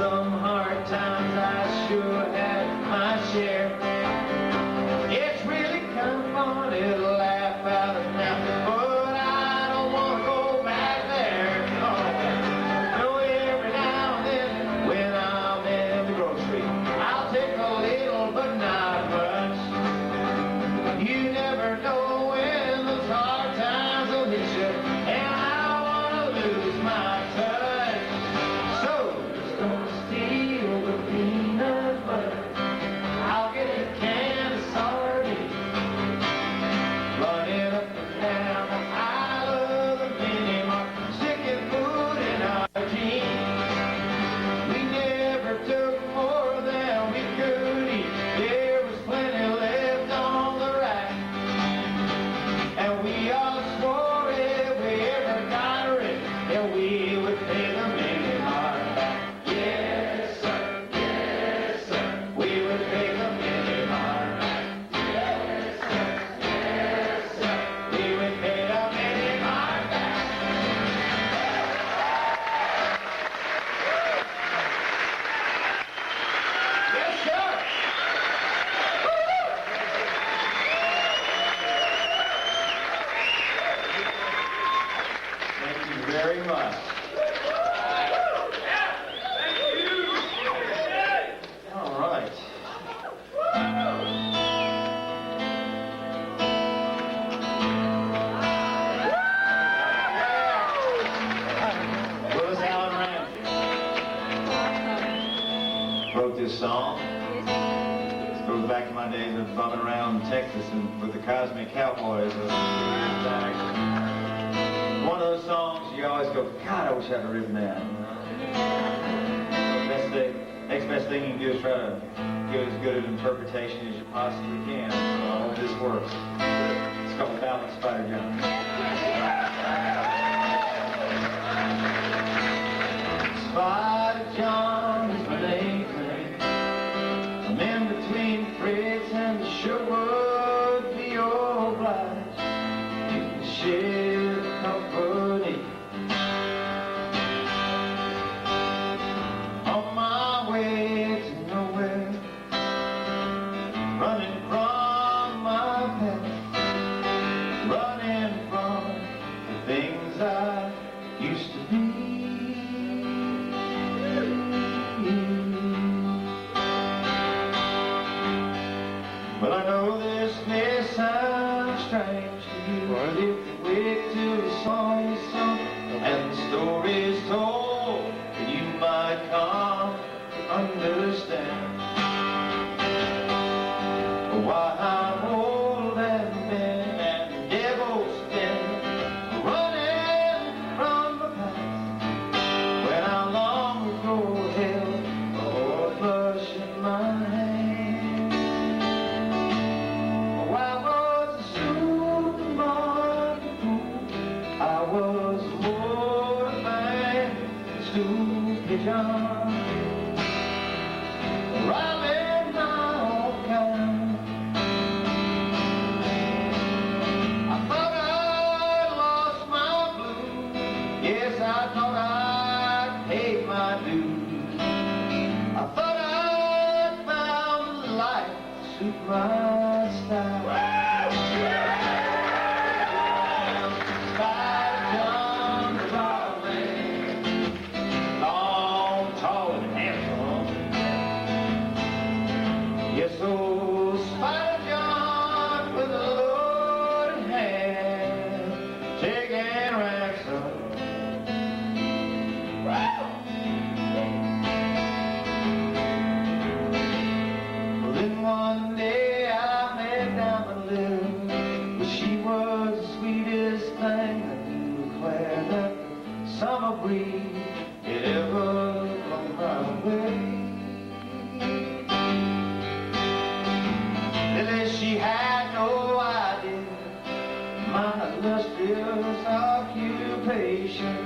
some hard times, I sure had my share. It's really kind of funny to laugh out of now, but I don't want to go back there. No, every now and then when I'm in the grocery, I'll take a little, but not much. You never know when those hard times will hit you, and I don't want to lose my touch. So just gonna steal the peanut butter. I'll get a can of sardines, running up and down the aisle of the mini mart, sticking food in our jeans. We never took more than we could eat. There was plenty left on the rack, and we all swore if we ever got rich, that we would pay the mini mart back. Yes, sir. Yes, sir. We would pay the mini mart back. Yes, sir. Yes, sir. We would pay the mini mart back. Yes, sir. Thank you very much. All right. Willis Allen Ramsey wrote this song. It goes back to my days of bumming around Texas and with the Cosmic Cowboys. One of those songs you always go, God, I wish I'd have written that. Next best thing you can do is try to give as good an interpretation as you possibly can. So I hope this works. It's called Ballad of Spider John. Spider John is my name. I'm in between Fritz and the sure would be obliged. You can share the company. On my way to nowhere, running from my past, running from the things I used to be. Well, I know this may sound strange to you, but if you wait till the song is sung and the story is told, then you might come to understand why I'm old and bent and devil's been running from the past when I long ago held a flush in my hand. Oh, I was a supermarket fool. I was more than stupid John. Robbing my own kind. I thought I'd lost my blues. Yes, I thought I'd paid my dues. I thought I'd found life to suit my style. Spider John, the Broadway, long, tall, and handsome. Yes, oh, Spider John with a loaded hand, taking ransom. Well, then one day I met down the lane, but she was the sweetest thing I knew, declare that the summer breeze had ever blown my way. Lily, she had no idea my illustrious occupation.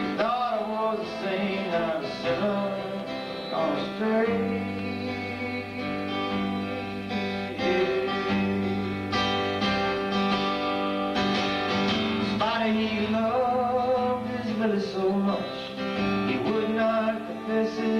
She thought I was a saint, not a sinner on a stray. Spider, he loved his Lily so much, he would not confess it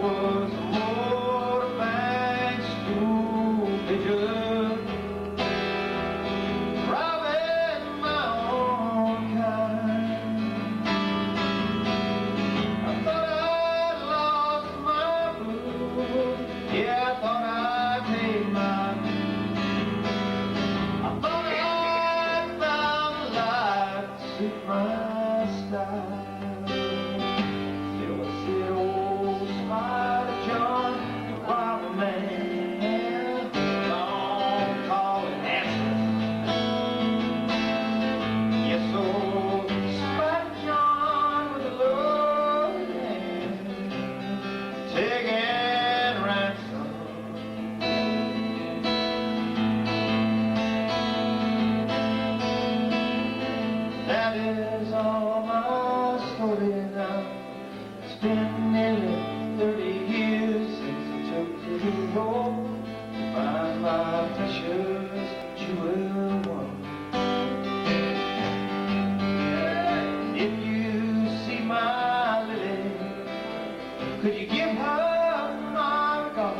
was a motorbike school pigeon, robbing my own kind. I thought I'd lost my blues, yeah, I thought I'd paid my dues. I thought I'd found a life to suit my style. Still I said, old Spider John, the wild man, long call and answer. Yes, old Spider John with a loving hand, taking ransom. That is all my story now. It's been nearly 30 years since I took to the road to find my precious jewel one. If you see my lily, could you give her my regard?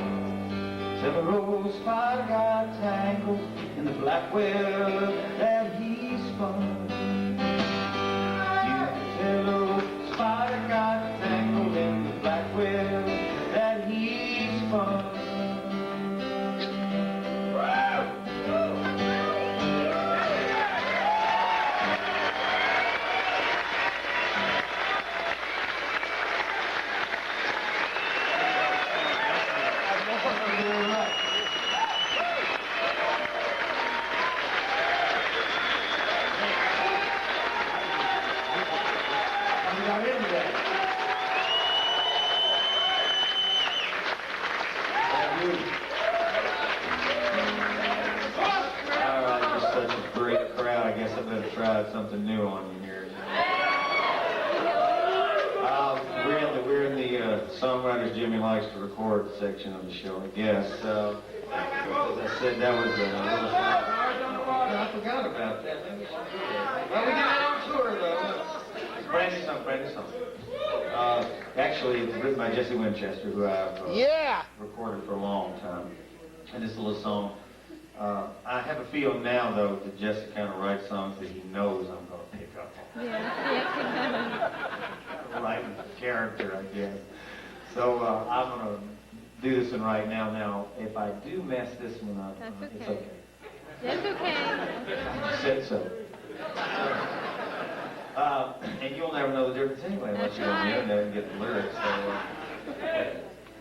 Tell her old Spider got tangled in the black web that he spun. You can tell old Spider got tangled in the black web that he spun. Alright, you're such a great crowd. I guess I better try something new on you here. We're in the songwriters Jimmy likes to record section of the show, I guess. As I said, that was a little Stars on the Water. I forgot about that. Maybe we should do that. Well, we did it on tour, though. Brand new song. Actually, it's written by Jesse Winchester, who I've recorded for a long time. And this little song, I have a feeling now, though, that Jesse kind of writes songs that he knows I'm going to pick up on. Right character, I guess. So I'm going to do this one right now. Now, if I do mess this one up, it's okay. That's okay. You said so. And you'll never know the difference anyway unless you go on the internet and get the lyrics. So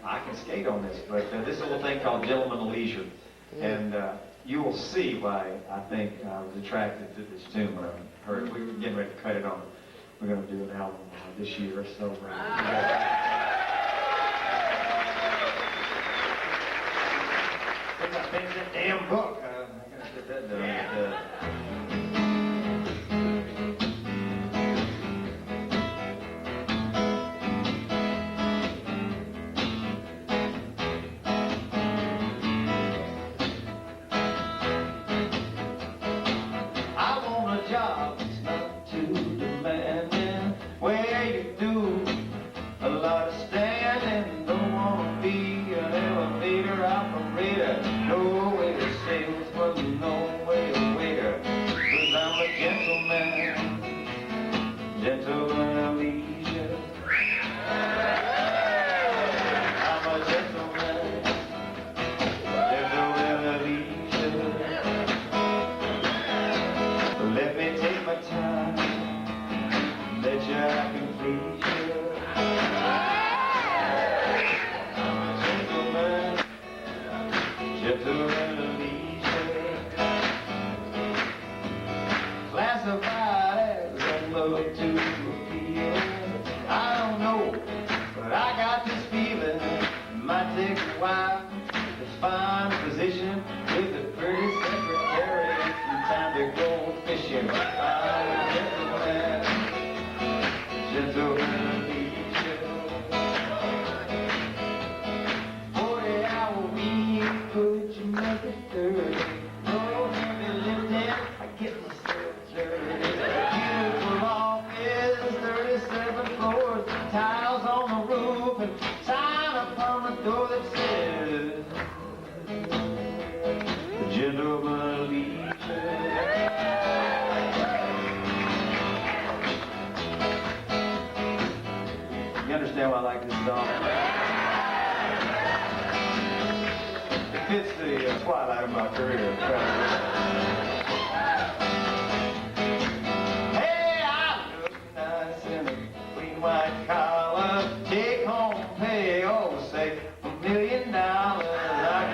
I can skate on this, but this is a little thing called Gentleman of Leisure. And you will see why I think I was attracted to this tune when I heard it. We were getting ready to cut it on. We're going to do an album this year, so Put that pen in that damn book. I got to get that done. Job that's not too demanding, where you do a lot of standing. Don't want to be an elevator operator, no way to salesman, no way to waiter. 'Cause I'm a gentleman of leisure. I'm a gentleman of leisure. Let me take my time, bet you I can please you. I'm a gentleman of leisure. Classified as a love to appeal. I don't know, but I got this feeling it might take a while to find a position with a pretty secretary. Time to go fishing. I'm a gentleman of leisure. 40-hour week, could you make it 30? No heavy lifting, I get myself dirty. Beautiful office, 37 floors, tiles on the roof, and time on the door that says, the gentleman leisure. You understand why I like this song? It fits the twilight of my career. Hey, I look nice in a clean white collar, take home pay, oh, say $1 million. I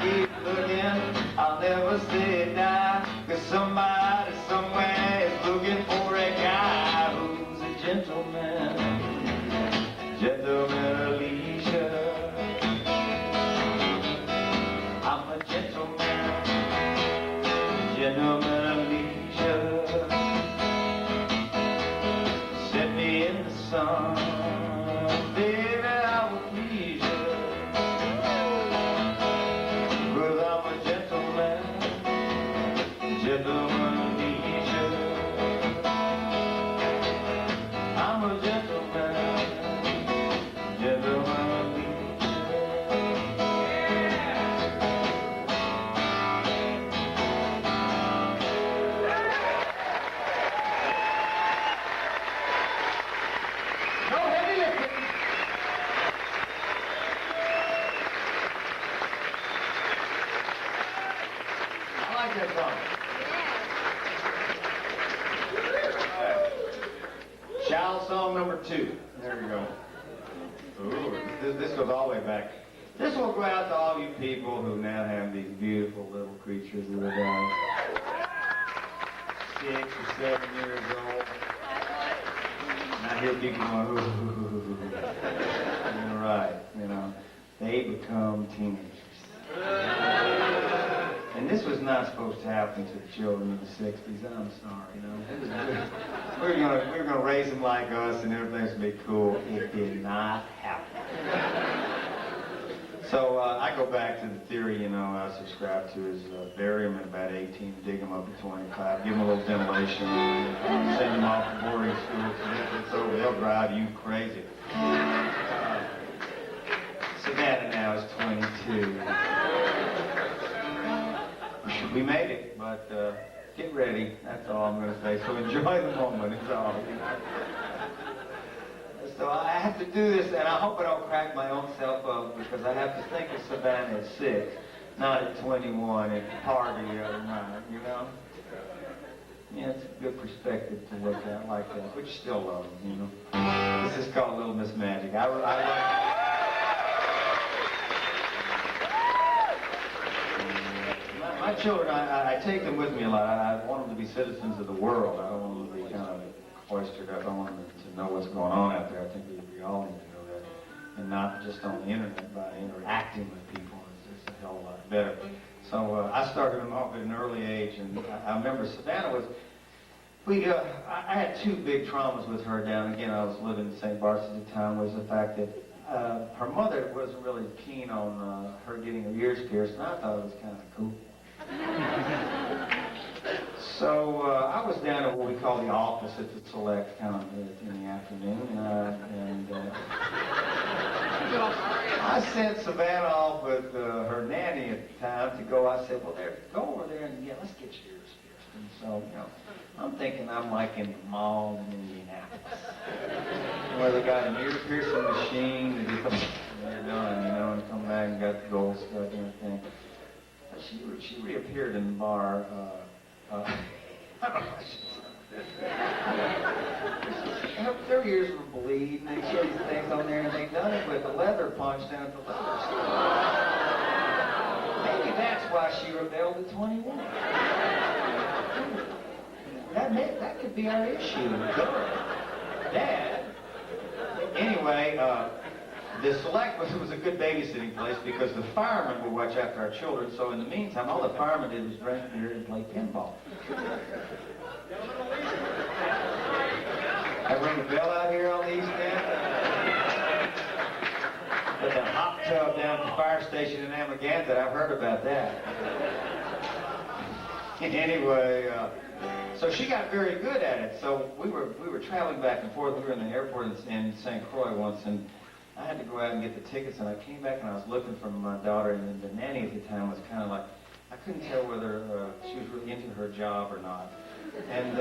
keep looking, I'll never say die, 'cause somebody somewhere is looking for a guy who's a gentleman. Gentleman of leisure. I'm a gentleman, gentleman of leisure. Set me in the sun, baby, I will please you. 'Cause I'm a gentleman, gentleman of leisure. I'm a gentleman. Shall song number 2. There we go. Ooh, this goes all the way back. This will go out to all you people who now have these beautiful little creatures that are 6 or 7 years old. And I hear people going, ooh. You're right, you know. They become teenagers. And this was not supposed to happen to the children of the 60s. I'm sorry, you know. It was we were gonna raise them like us, and everything's gonna be cool. It did not happen. So I go back to the theory, you know, I subscribe to is bury them at about 18, dig them up at 25, give them a little demolition, send them off to boarding school. It's over. They'll drive you crazy. Savannah now is 22. We made it, but get ready. That's all I'm going to say. So enjoy the moment. It's all. So I have to do this, and I hope I don't crack my own self up, because I have to think of Savannah at 6, not at 21 at the party the other night, you know? Yeah, it's a good perspective to look at like that, but you still love them, you know? This is called Little Miss Magic. I like my children, I take them with me a lot. I want them to be citizens of the world. I don't want them to be kind of cloistered up. I want them to know what's going on out there. I think we all need to know that. And not just on the internet, by interacting with people. It's a hell of a lot better. So I started them off at an early age, and I remember Savannah was, I had 2 big traumas with her down. Again, I was living in St. Bart's at the time, was the fact that her mother wasn't really keen on her getting her ears pierced, and I thought it was kind of cool. So I was down at what we call the office at the Select kind of in the afternoon, and I sent Savannah off with her nanny at the time to go. I said, well, go over there and let's get your ears pierced. And so, you know, I'm thinking I'm like in the mall in Indianapolis, where they got an ear piercing machine that you come, they're done, you know, and come back and got the gold stuck and everything. She reappeared in the bar. I don't know. Her ears were bleeding, and she had these things on there, and they done it with a leather punch down at the leather store. Maybe that's why she rebelled at 21. That could be our issue. Dad. Anyway, the Select was a good babysitting place because the firemen would watch after our children. So in the meantime, all the firemen did was drink beer and play pinball. I ring the bell out here on the East End. But the hot tub down at the fire station in Amagansett, I've heard about that. Anyway, so she got very good at it. So we were traveling back and forth. We were in the airport in St. Croix once, and I had to go out and get the tickets, and I came back and I was looking for my daughter, and the nanny at the time was kind of like, I couldn't tell whether she was really into her job or not. And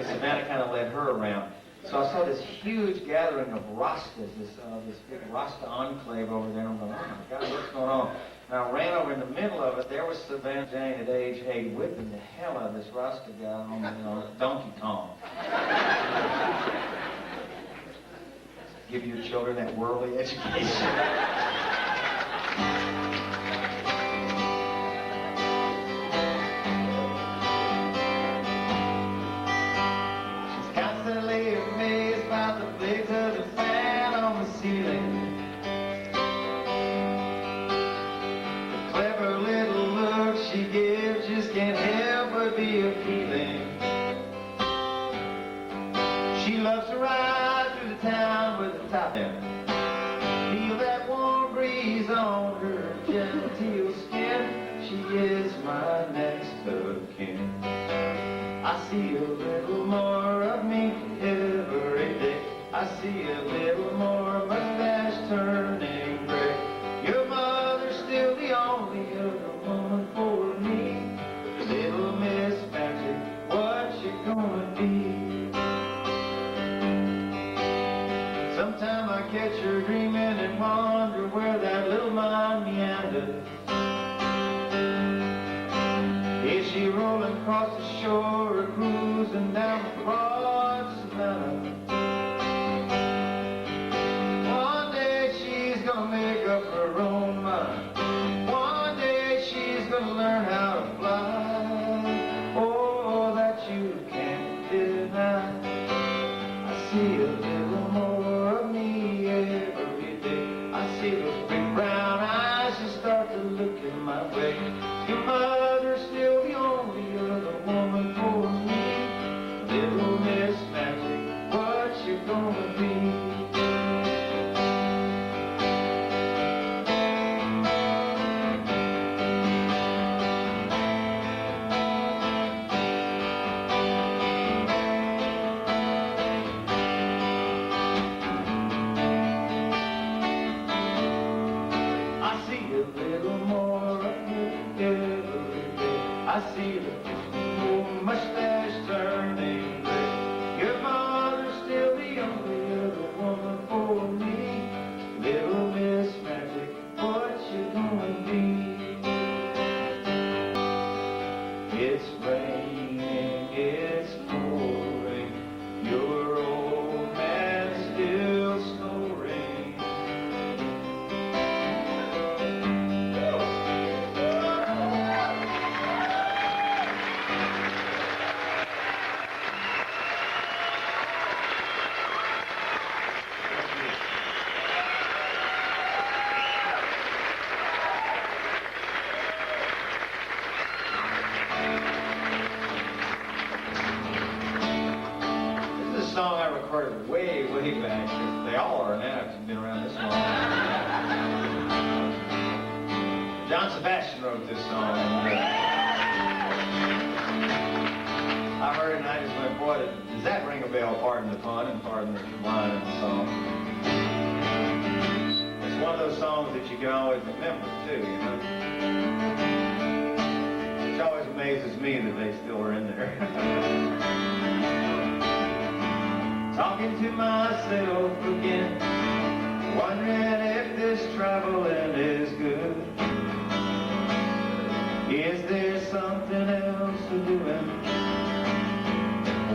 Savannah kind of led her around. So I saw this huge gathering of Rastas, this big Rasta enclave over there. I'm going, oh my God, what's going on? And I ran over in the middle of it. There was Savannah Jane at age 8 whipping the hell out of this Rasta guy on Donkey Kong. Give your children that worldly education. She loves to ride through the town with the top down. Feel that warm breeze on her genteel skin. She is my next of kin. I see a little more of me every day. I see a little more mustache turning gray. Your mother's still the only other woman for me. Little Miss Magic, what you gonna be? Sometime I catch her dreaming and wonder where that little mind meanders. Is she rolling across the shore or cruising down the broad Savannah? One day she's gonna make up her own mind. One day she's gonna learn how to fly. Oh, that you can't deny. I see a little more of me every day. I see those big brown eyes just start to look in my way. Your mother's still the only other woman for me. Little Miss Magic, what you gonna be? I see the old mustache turning gray. Your mother's still the only other woman for me. Little Miss Magic, what you gonna be? It's raining, it's pouring. Your old man's still snoring. Song I recorded way back. They all are now if you've been around this long. John Sebastian wrote this song. And, I heard it and I just went, boy, does that ring a bell? Pardon the pun and pardon the line of the song. It's one of those songs that you can always remember too, you know. Which always amazes me that they still are in there. Talking to myself again, wondering if this traveling is good. Is there something else to doing?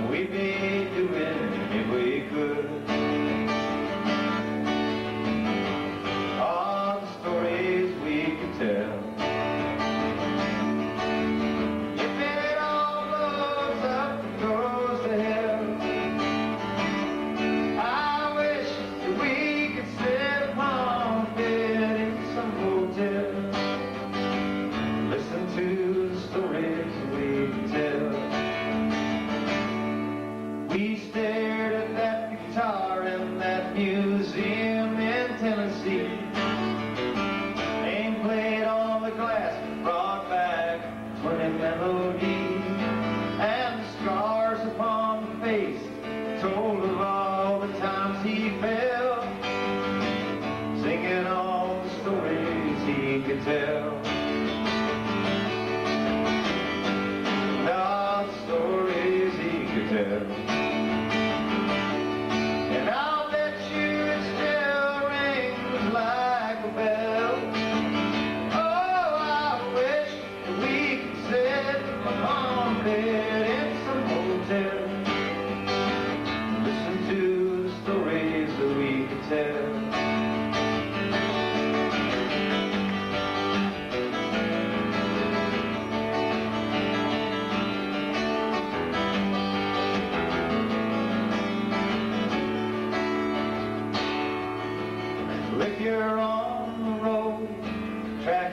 We'd be doing if we could. All the stories we could tell. If it all blows up and goes to hell, to the stories we tell. We stared at that guitar in that museum in Tennessee, and played on the glass, brought back 20 melodies, and the scars upon the face told of all the times he fell.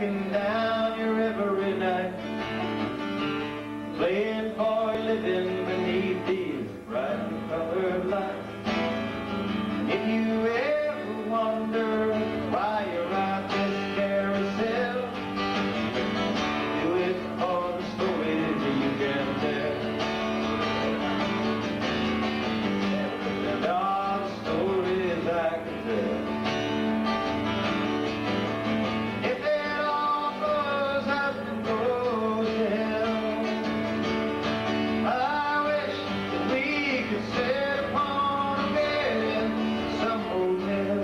breaking down your every night, playing for a living beneath these brightly colored lights. And if you ever wonder why you're out this carousel, do it for the stories that you can tell. The dark stories I can tell. If it all goes up and goes to hell, I wish that we could sit upon a bed in some hotel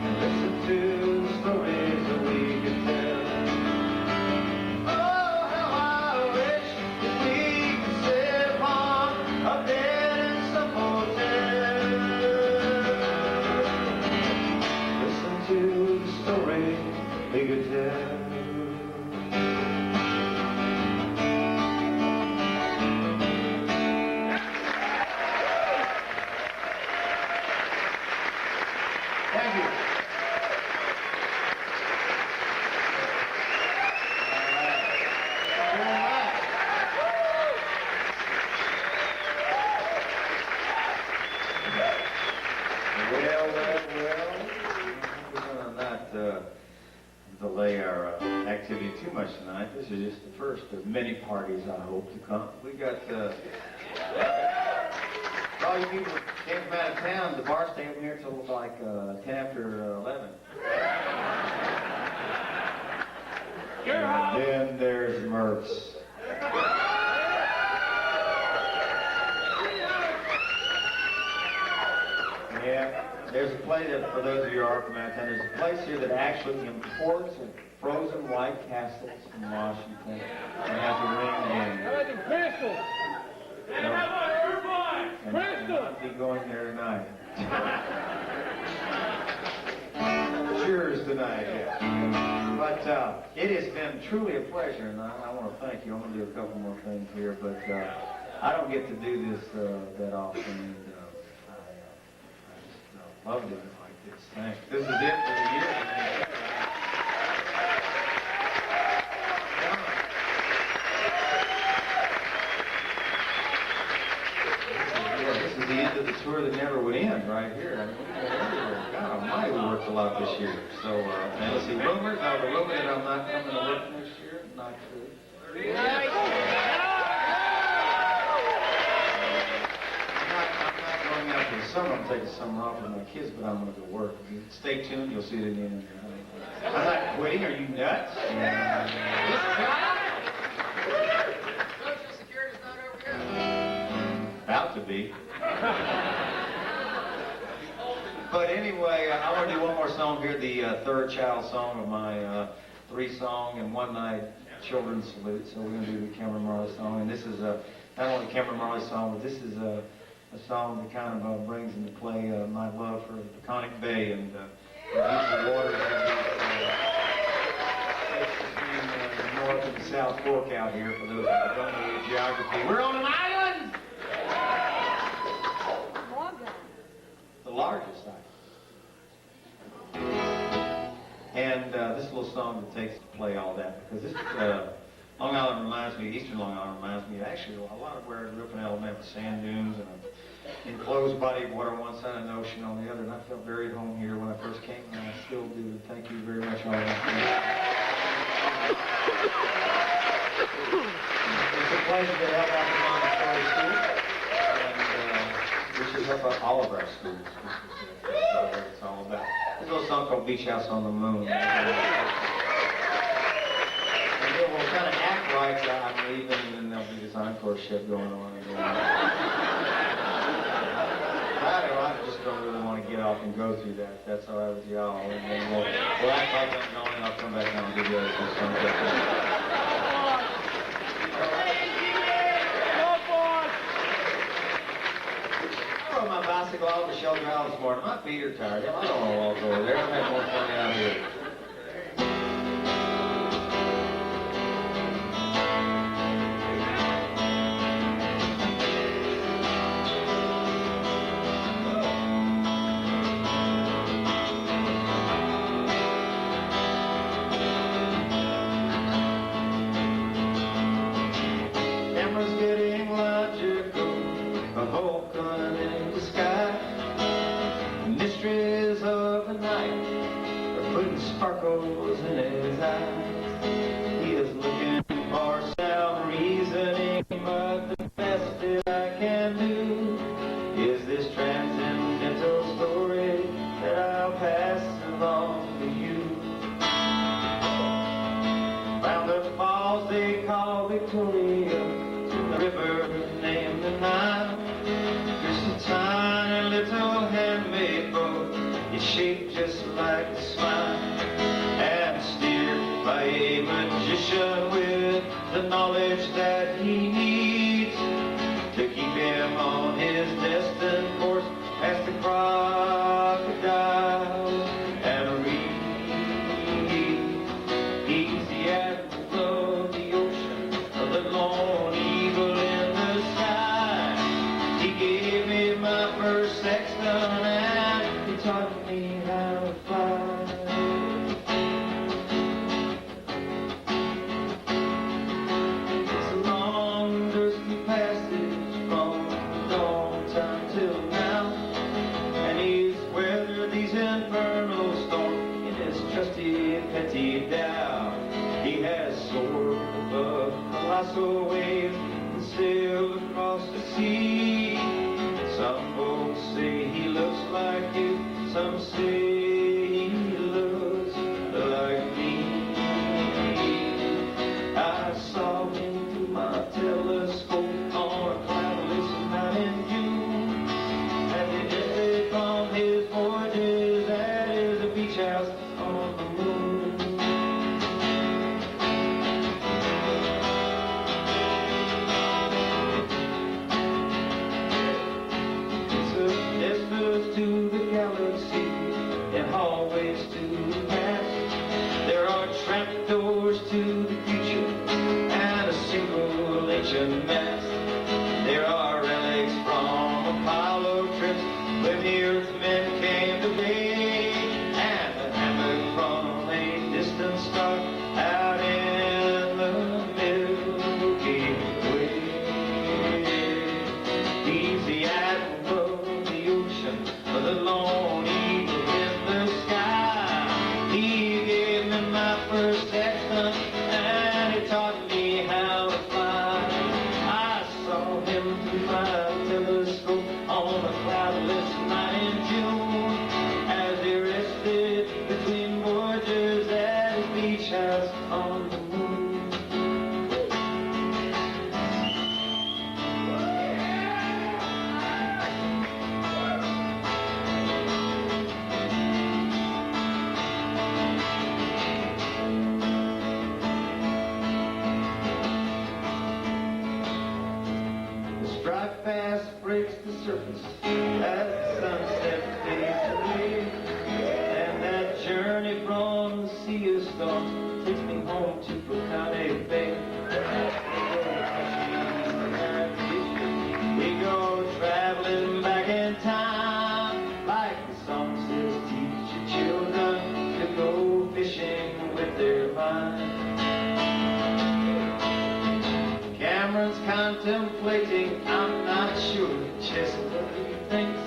and listen to the stories that we could tell. Oh, how I wish that we could sit upon a bed in some hotel, listen to the stories we could tell. Thank you. Well. We're going to not delay our activity too much tonight. This is just the first of many parties I hope to come. We got all you people that came from out of town. The bar stay open here till like 10 after 11. And then there's Murph's. Yeah, there's a place that, for those of you who are from out of town, there's a place here that actually imports frozen White Castles from Washington and has a ring in. Crystals! And I'll be going there tonight. Cheers tonight, yeah. But it has been truly a pleasure, and I want to thank you. I'm going to do a couple more things here, but I don't get to do this that often, and I just love doing it like this. Thanks. This is it for the year. This is the end of the tour that never would end right here. I mean, we went everywhere. God almighty, we worked a lot this year. So, now let's see, rumors. Now, the rumor that I'm not coming to work next year, not true. I'm not going out for the summer. I'm taking summer off with my kids, but I'm going to go work. Stay tuned. You'll see it in the end. I'm not quitting. Are you nuts? Social Security's not over here. About to be. But anyway, I want to do one more song here, the third child song of my three-song and one-night children's salute. So we're going to do the Cameron Marley song. And this is not only a Cameron Marley song, but this is a song that kind of brings into play my love for Peconic Bay and the beautiful waters of the North and the South Fork out here, for those that don't know the geography. We're on an island! The largest island. And this little song that takes to play all that, because this Long Island reminds me, Eastern Long Island reminds me, actually a lot of where I grew up in Alabama, sand dunes and an enclosed body of water on one side and an ocean on the other, and I felt very at home here when I first came, and I still do. Thank you very much all of you. It's a pleasure to help out the Montessori School, and we should help out all of our schools. That's what it's all about. There's a little song called Beach House on the Moon. And we'll kind of act like I'm leaving, and then there'll be this encore shit going on. I just don't really want to get off and go through that. That's all right with y'all. And then we'll act like I'm going, and I'll come back down and give you other songs. My bicycle out of the shelter house this morning. My feet are tired. I don't want to walk over there. I'll have more fun out here. and sparkles in his eyes. He is looking for sound reasoning, but the best that I can do is this transcendental story that I'll pass along to you. Round the falls they call Victoria, to the river named the Nile, there's a tiny little handmade boat. It's shaped just like a smile, and steered by a magician with the knowledge that he needs to keep him on his destined course past the crocodile and reef. He's the admiral of the ocean, of the lone eagle in the sky. He gave me my first sextant and he taught me how to fly. It's a long, thirsty passage from the dawn time till now, and he's weathered these infernal storms in his trusty petty dhow. He has soared above colossal waves and sailed across the sea. Some folks say he looks like you, some say he looks like me. I saw him through my telescope on a cloudless night in June, and he drifted from his voyages at his beach house on the moon. To the galaxy and hallways to the past. There are trapdoors to the future and a single ancient mast. There are relics from Apollo trips when the Earthmen came to play, and a hammock from a distant star out in the Milky Way. He's the admiral of the ocean, of the lone eagle in the sky. He gave me my first sextant and he taught me how to fly. I saw him through my telescope on a cloudless night in June, as he rested between voyages at his beach house on the moon. Striped bass breaks the surface as sunset fades away, and that journey from the sea of storms takes me home to Pocahontas Bay. We go traveling back in time, like the song says, teach your children to go fishing with their vines. Cameron's contemplating, I'm not sure just what he thinks.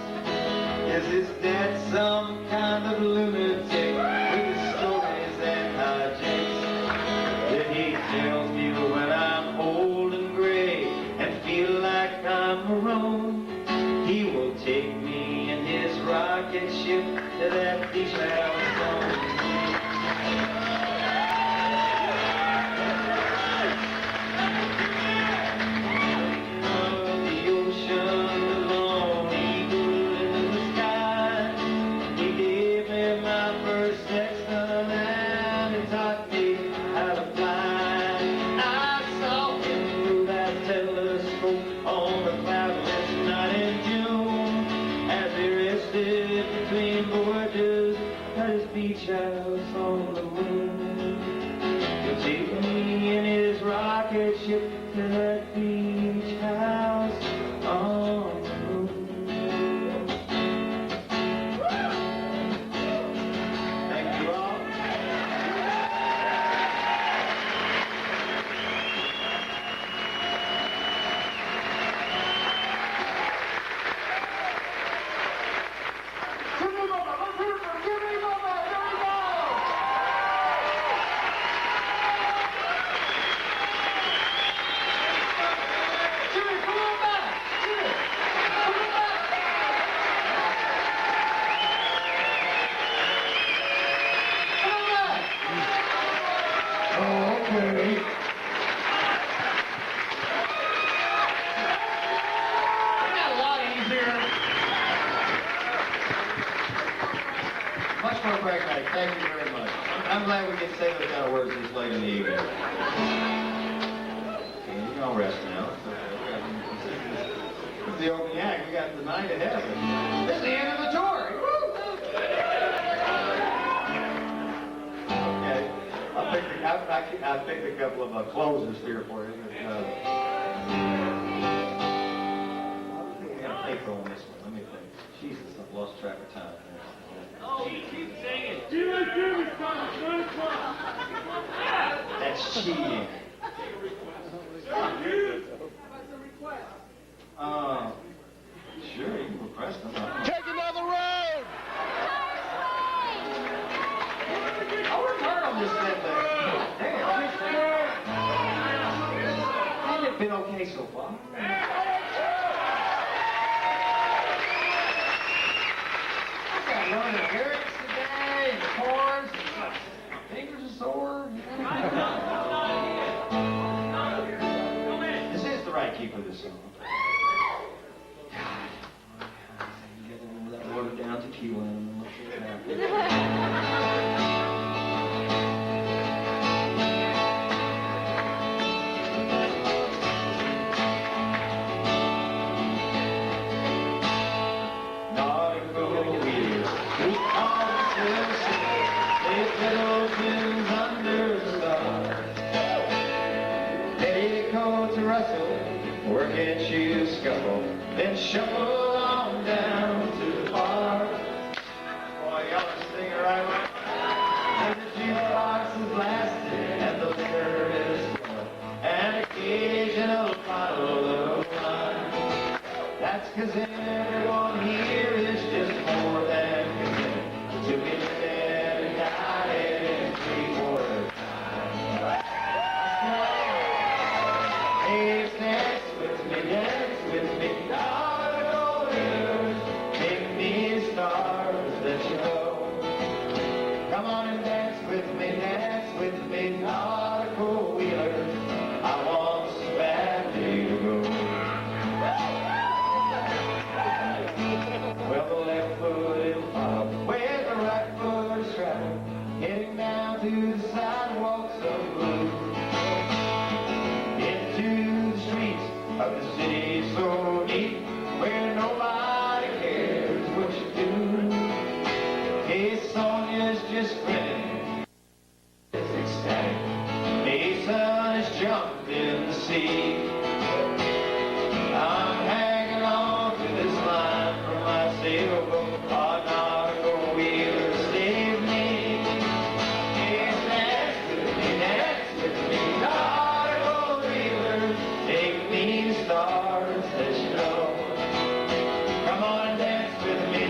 Is his dad some kind of lunatic with his stories and hijinks? Then he tells me that when I'm old and gray and feel like I'm maroon, he will take me in his rocket ship to that beach house on the moon. Beach house on the moon. He'll take me in his rocket ship to that beach house on the moon. Thank you all. Jimmy Bubba, let's hear it for Jimmy Bubba. Here we go. Okay. Isn't that a lot easier? Much more pragmatic. Thank you very much. I'm glad we can say those kind of words this late in the evening. Okay, you can all rest now. This is the opening act. We got the night ahead of us. This is the end of the tour. Woo! Okay. I picked a couple of closers here for you. We got a paper on this one. Let me think. Jesus, I've lost track of time. Oh, you keep singing. That's cheating. Sure, you can request them. Take another road. I'll return on this then. Damn. Hasn't it been okay so far? I got running lyrics today, and chords, and my fingers are sore. This is the right key for this song. You get that watered down tequila and look at work and shoe scuffle, then shuffle on down to the bar. Boy, y'all are singing right away. And the jukebox is blasting, and the liquor is flowing, and occasional bottle of wine. That's 'cause everyone here is just more than content to be fed and guided in 3/4 time. Hey, dance with me, nautical rivers, make me stars that you know. Come on and dance with me, nautical wheelers. I want so badly to go. Well, the left foot is up, where the right foot is traveling, heading down to the sidewalks of blue. Of the city so neat, where nobody cares what you do. Hey, Sonia's just grinning, it's ecstatic. Mason has jumped in the sea. I'm hanging on to this line from my sailboat. Our nautical wheeler saved me. Hey, dance with me, nautical wheeler, take me stars that you know. Come on and dance with me,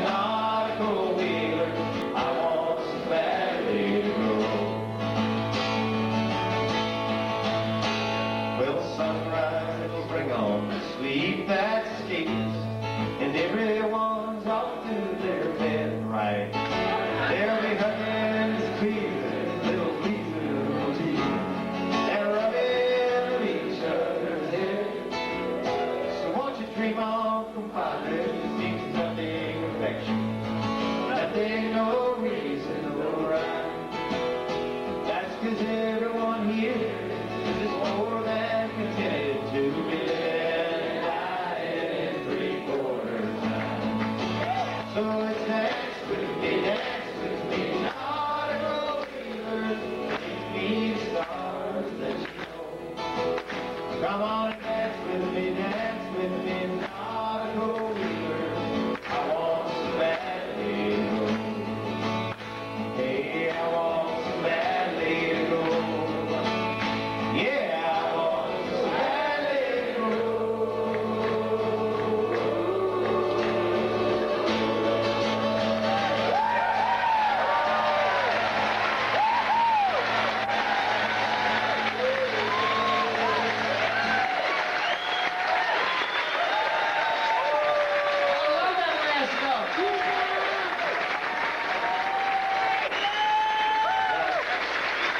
nautical wheeler. I want so badly to go.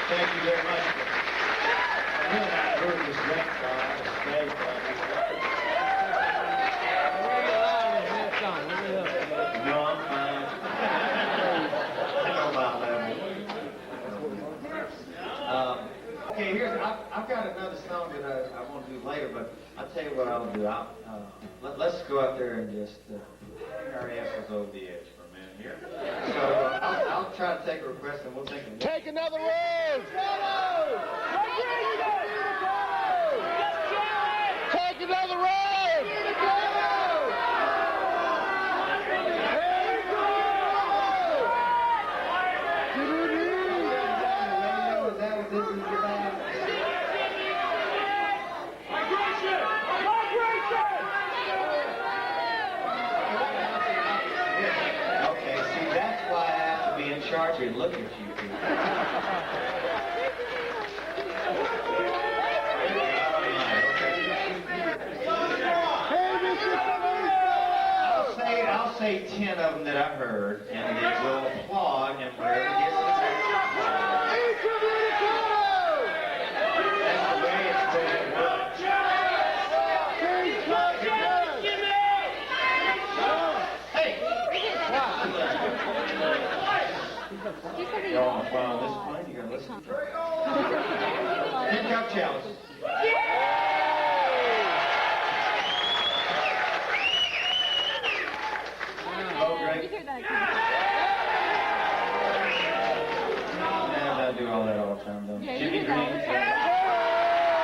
Thank you very much. We're not doing this drink, No, I'm fine. I know about that. Okay, I've got another song that I want to do later, but I'll tell you what I'll do. Let's go out there and just bring our asses over the edge for a minute here. So I'll try to take a request and we'll take a Take another road! Take another road! Is that what this is about? Okay, see, that's why I have to be in charge and look at you people. I'll say 10 of them that I've heard, and then we'll applaud, and wherever gets the best. That's the way it's supposed to work. Hey! Y'all want to fly on this plane? You gotta listen. Pin cup chalice. Oh, great. And I do all that all the time, don't I? Yeah, you Jimmy do that all the Green. time.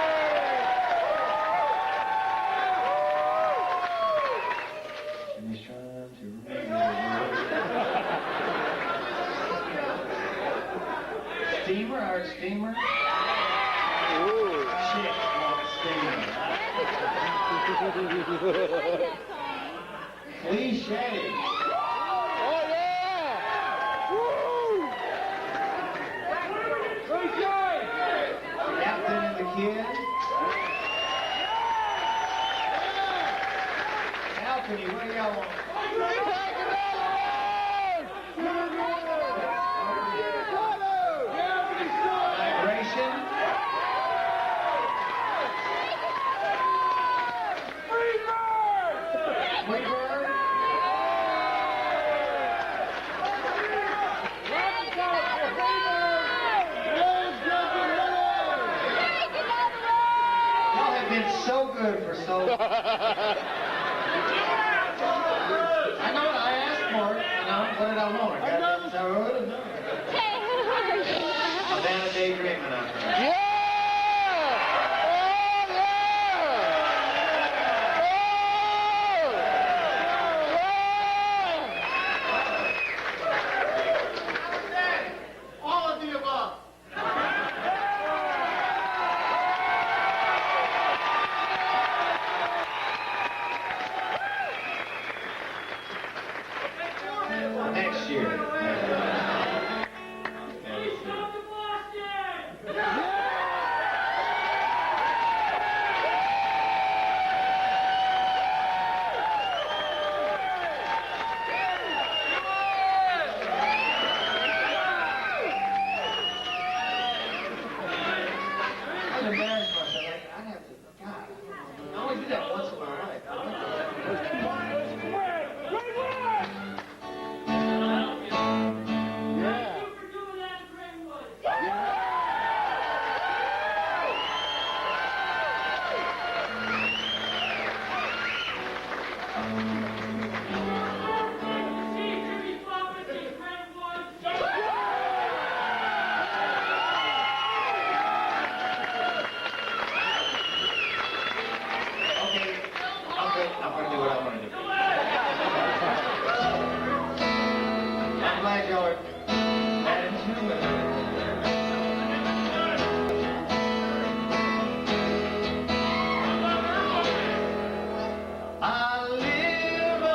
Jimmy's trying to remember. Steamer, our steamer. Shit, steamer. Cliche. Oh, yeah! Woo! Captain and the kid. Balcony, what do y'all want? Vibration. Freebird. Y'all have been so good for so long. I know I asked for it, you know, what did I want? I got this, I wrote it. Havana Daydreaming out there. Yeah! All of the above. Next year. I'd embarrass myself. I'd have to, God, I only do that once in my life. Okay, I'm gonna do what I want to do. I'm glad y'all are mad at you, but I live I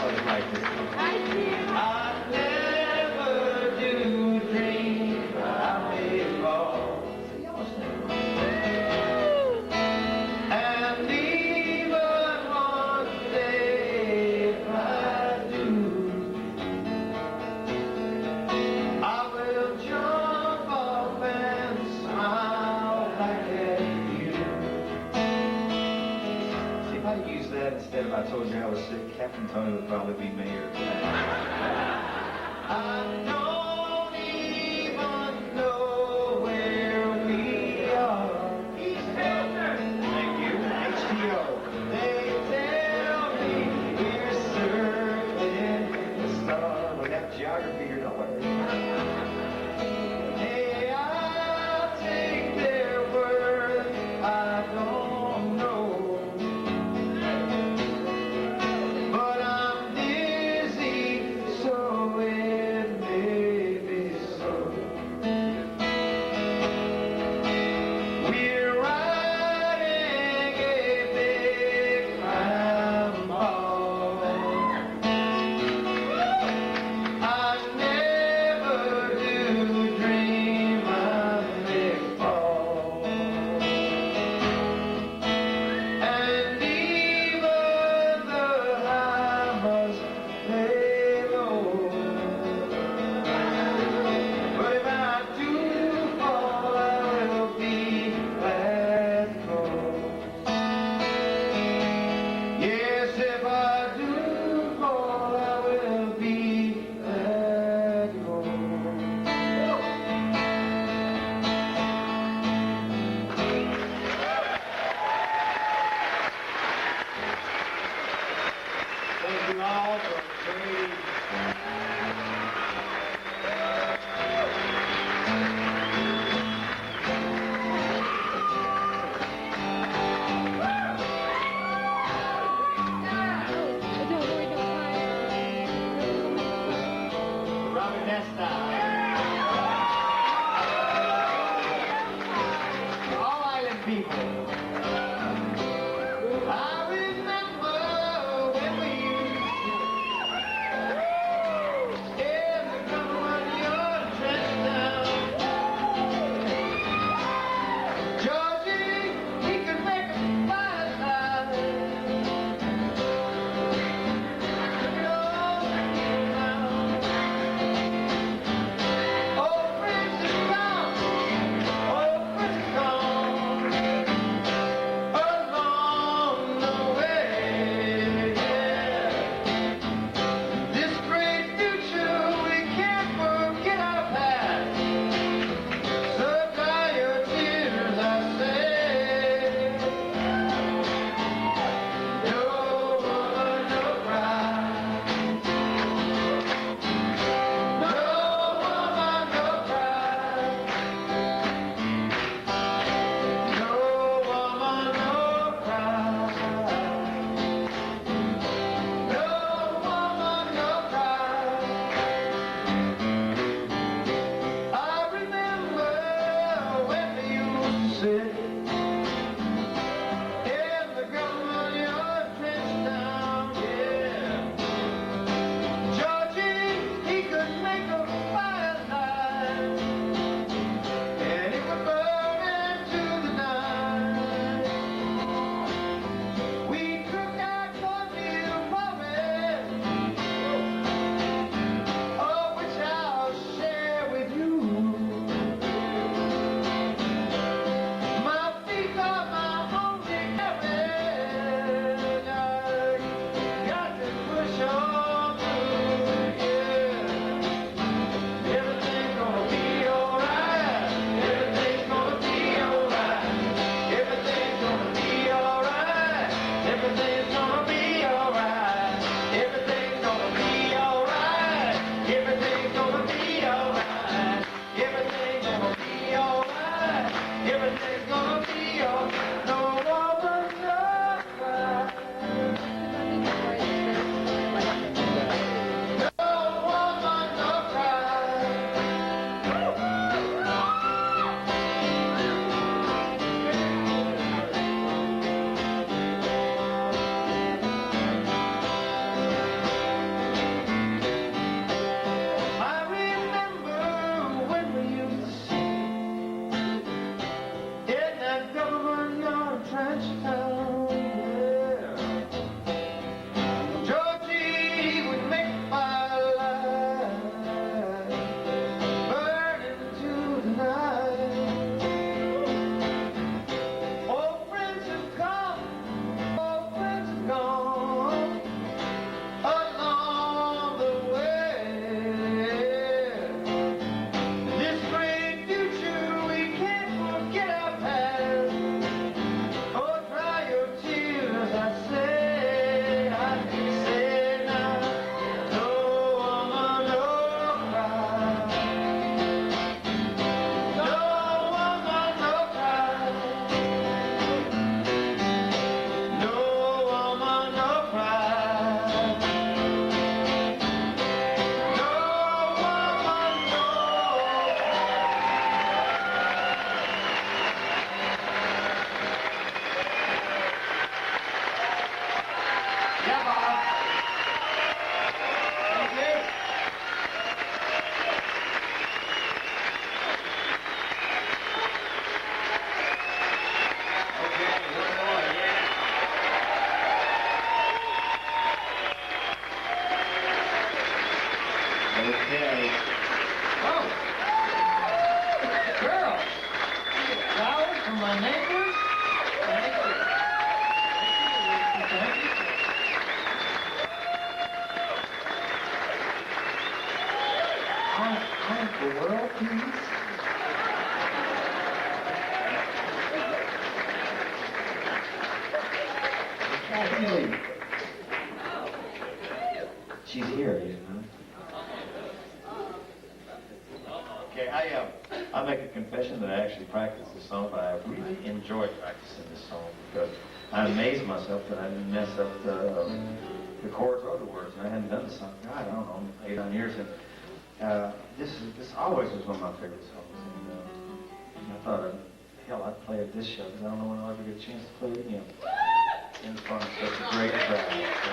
always like this. I never do dream I may fall. See, y'all sing. And even one day if I do, told you I was sick, Captain Tony would probably be mayor. I don't even know where we are. Thank you. HTO. They tell me we're circling the star. We have geography here, don't worry. Hey, I'll take their word. I don't know. But I'm dizzy, so it may be so. We're riding a big crime ball. I never do dream of big fall. And even the high must lay low. But if I do fall, I will be let go. Yes, if I do fall, I will be let go. Thank you all for very Robert Nesta. All island people. I remember when we used to in the cover when you're dressed down. Georgie, he could make a firelight. Look at all the people now. Okay. Oh! Girls! Flowers from my neighbors? Thank you. Thank you. How the world, please? Kathy. She's here, you know. Okay, I make a confession that I actually practice this song, but I really enjoy practicing this song because I amazed myself that I didn't mess up the chords or the words. And I hadn't done this song, God, I don't know, 8 or 9 years. And this always was one of my favorite songs. And I thought, hell, I'd play it this show because I don't know when I'll ever get a chance to play it again. And it's fun, such a great track. So,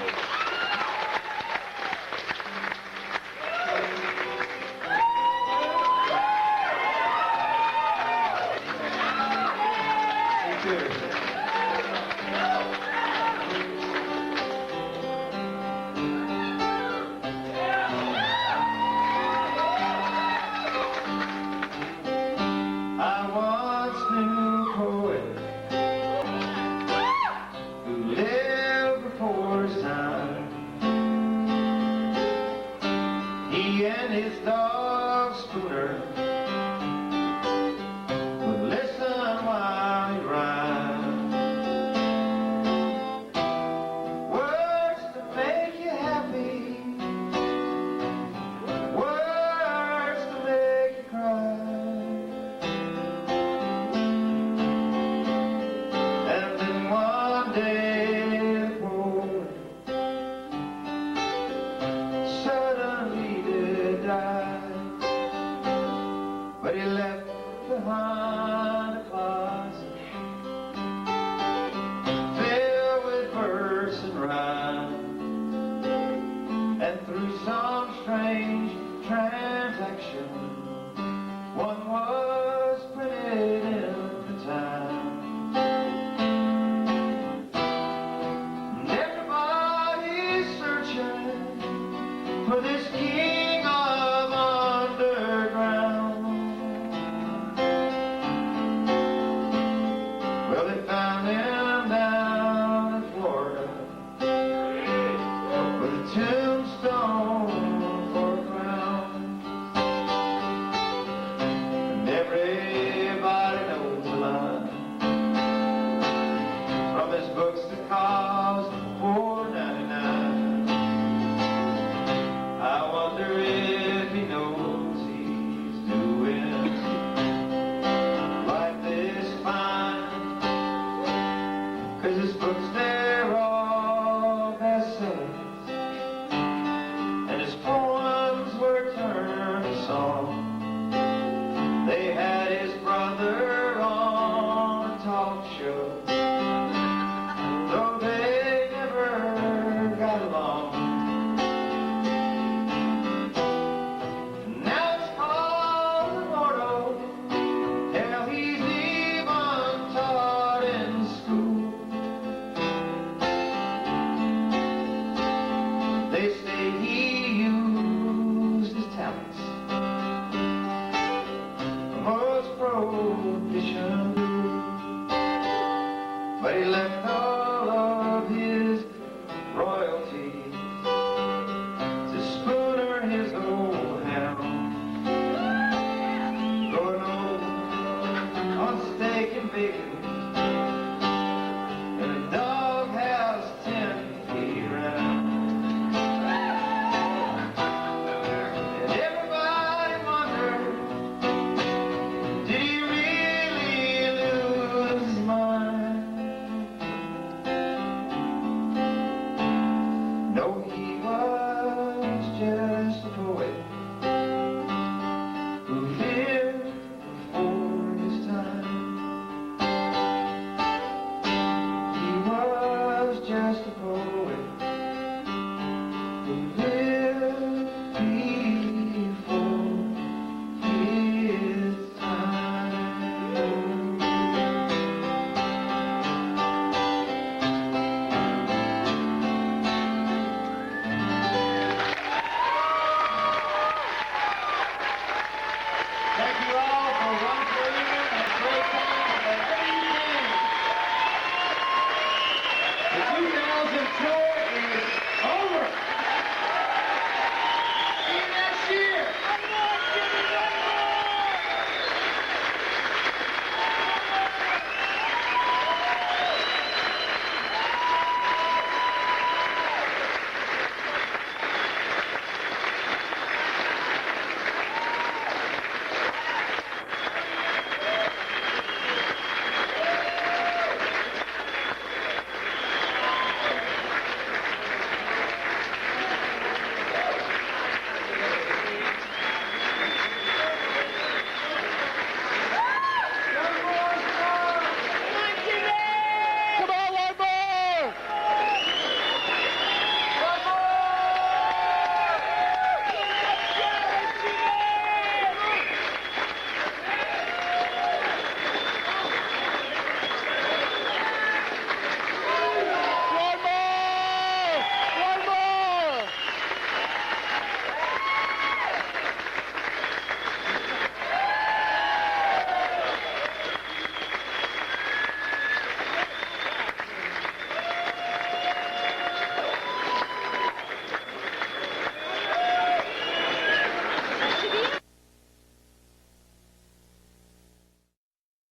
and his dog Spooner would listen while he rhymed. Words to make you happy, words to make you cry. And then one day the poet suddenly died, but he left behind a closet filled with verse and rhyme, and through some strange transaction, one was printed in the time. And everybody's searching for this key